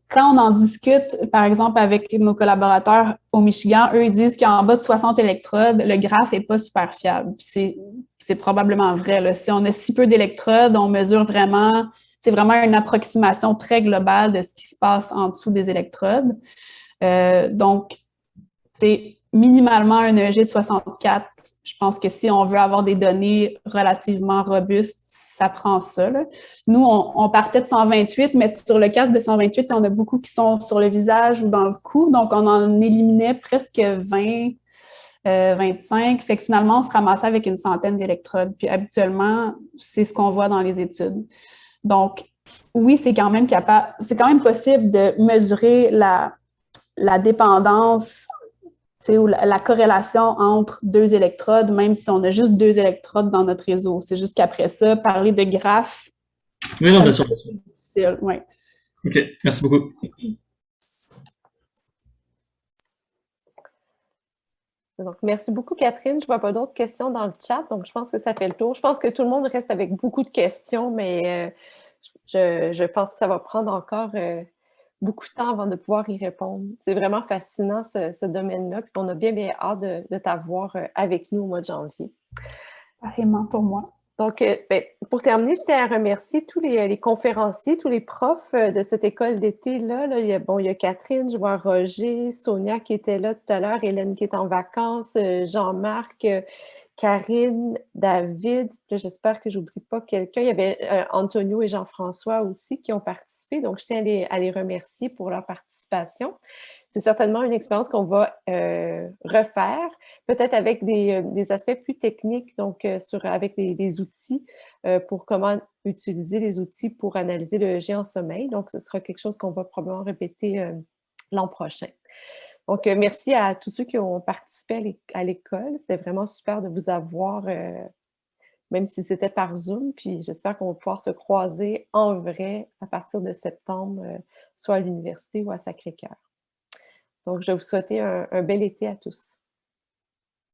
Quand on en discute, par exemple, avec nos collaborateurs au Michigan, eux, ils disent qu'en bas de 60 électrodes, le graphe n'est pas super fiable. C'est probablement vrai. Là. Si on a si peu d'électrodes, on mesure vraiment, c'est vraiment une approximation très globale de ce qui se passe en dessous des électrodes. Donc, c'est minimalement un EEG de 64. Je pense que si on veut avoir des données relativement robustes, ça prend ça. Là. Nous, on partait de 128, mais sur le casque de 128, il y en a beaucoup qui sont sur le visage ou dans le cou, donc on en éliminait presque 20, 25. Fait que finalement, on se ramassait avec une centaine d'électrodes. Puis habituellement, c'est ce qu'on voit dans les études. Donc, oui, c'est quand même possible de mesurer la dépendance ou la corrélation entre deux électrodes, même si on a juste deux électrodes dans notre réseau. C'est juste qu'après ça, parler de graphes, oui, non, bien sûr. c'est difficile. Ouais. Ok, merci beaucoup. Donc, merci beaucoup, Catherine. Je ne vois pas d'autres questions dans le chat, donc je pense que ça fait le tour. Je pense que tout le monde reste avec beaucoup de questions, mais je pense que ça va prendre encore beaucoup de temps avant de pouvoir y répondre. C'est vraiment fascinant, ce domaine-là, puis on a bien hâte de t'avoir avec nous au mois de janvier. Pareillement pour moi. Donc, pour terminer, je tiens à remercier tous les conférenciers, tous les profs de cette école d'été-là. Là. Il y a Catherine, je vois Roger, Sonia qui était là tout à l'heure, Hélène qui est en vacances, Jean-Marc, Karine, David. J'espère que je n'oublie pas quelqu'un. Il y avait Antonio et Jean-François aussi qui ont participé. Donc, je tiens à les remercier pour leur participation. C'est certainement une expérience qu'on va refaire, peut-être avec des aspects plus techniques, donc avec des outils pour comment utiliser les outils pour analyser le EEG en sommeil. Donc, ce sera quelque chose qu'on va probablement répéter l'an prochain. Donc, merci à tous ceux qui ont participé à l'école. C'était vraiment super de vous avoir, même si c'était par Zoom. Puis j'espère qu'on va pouvoir se croiser en vrai à partir de septembre, soit à l'université ou à Sacré-Cœur. Donc, je vais vous souhaiter un bel été à tous.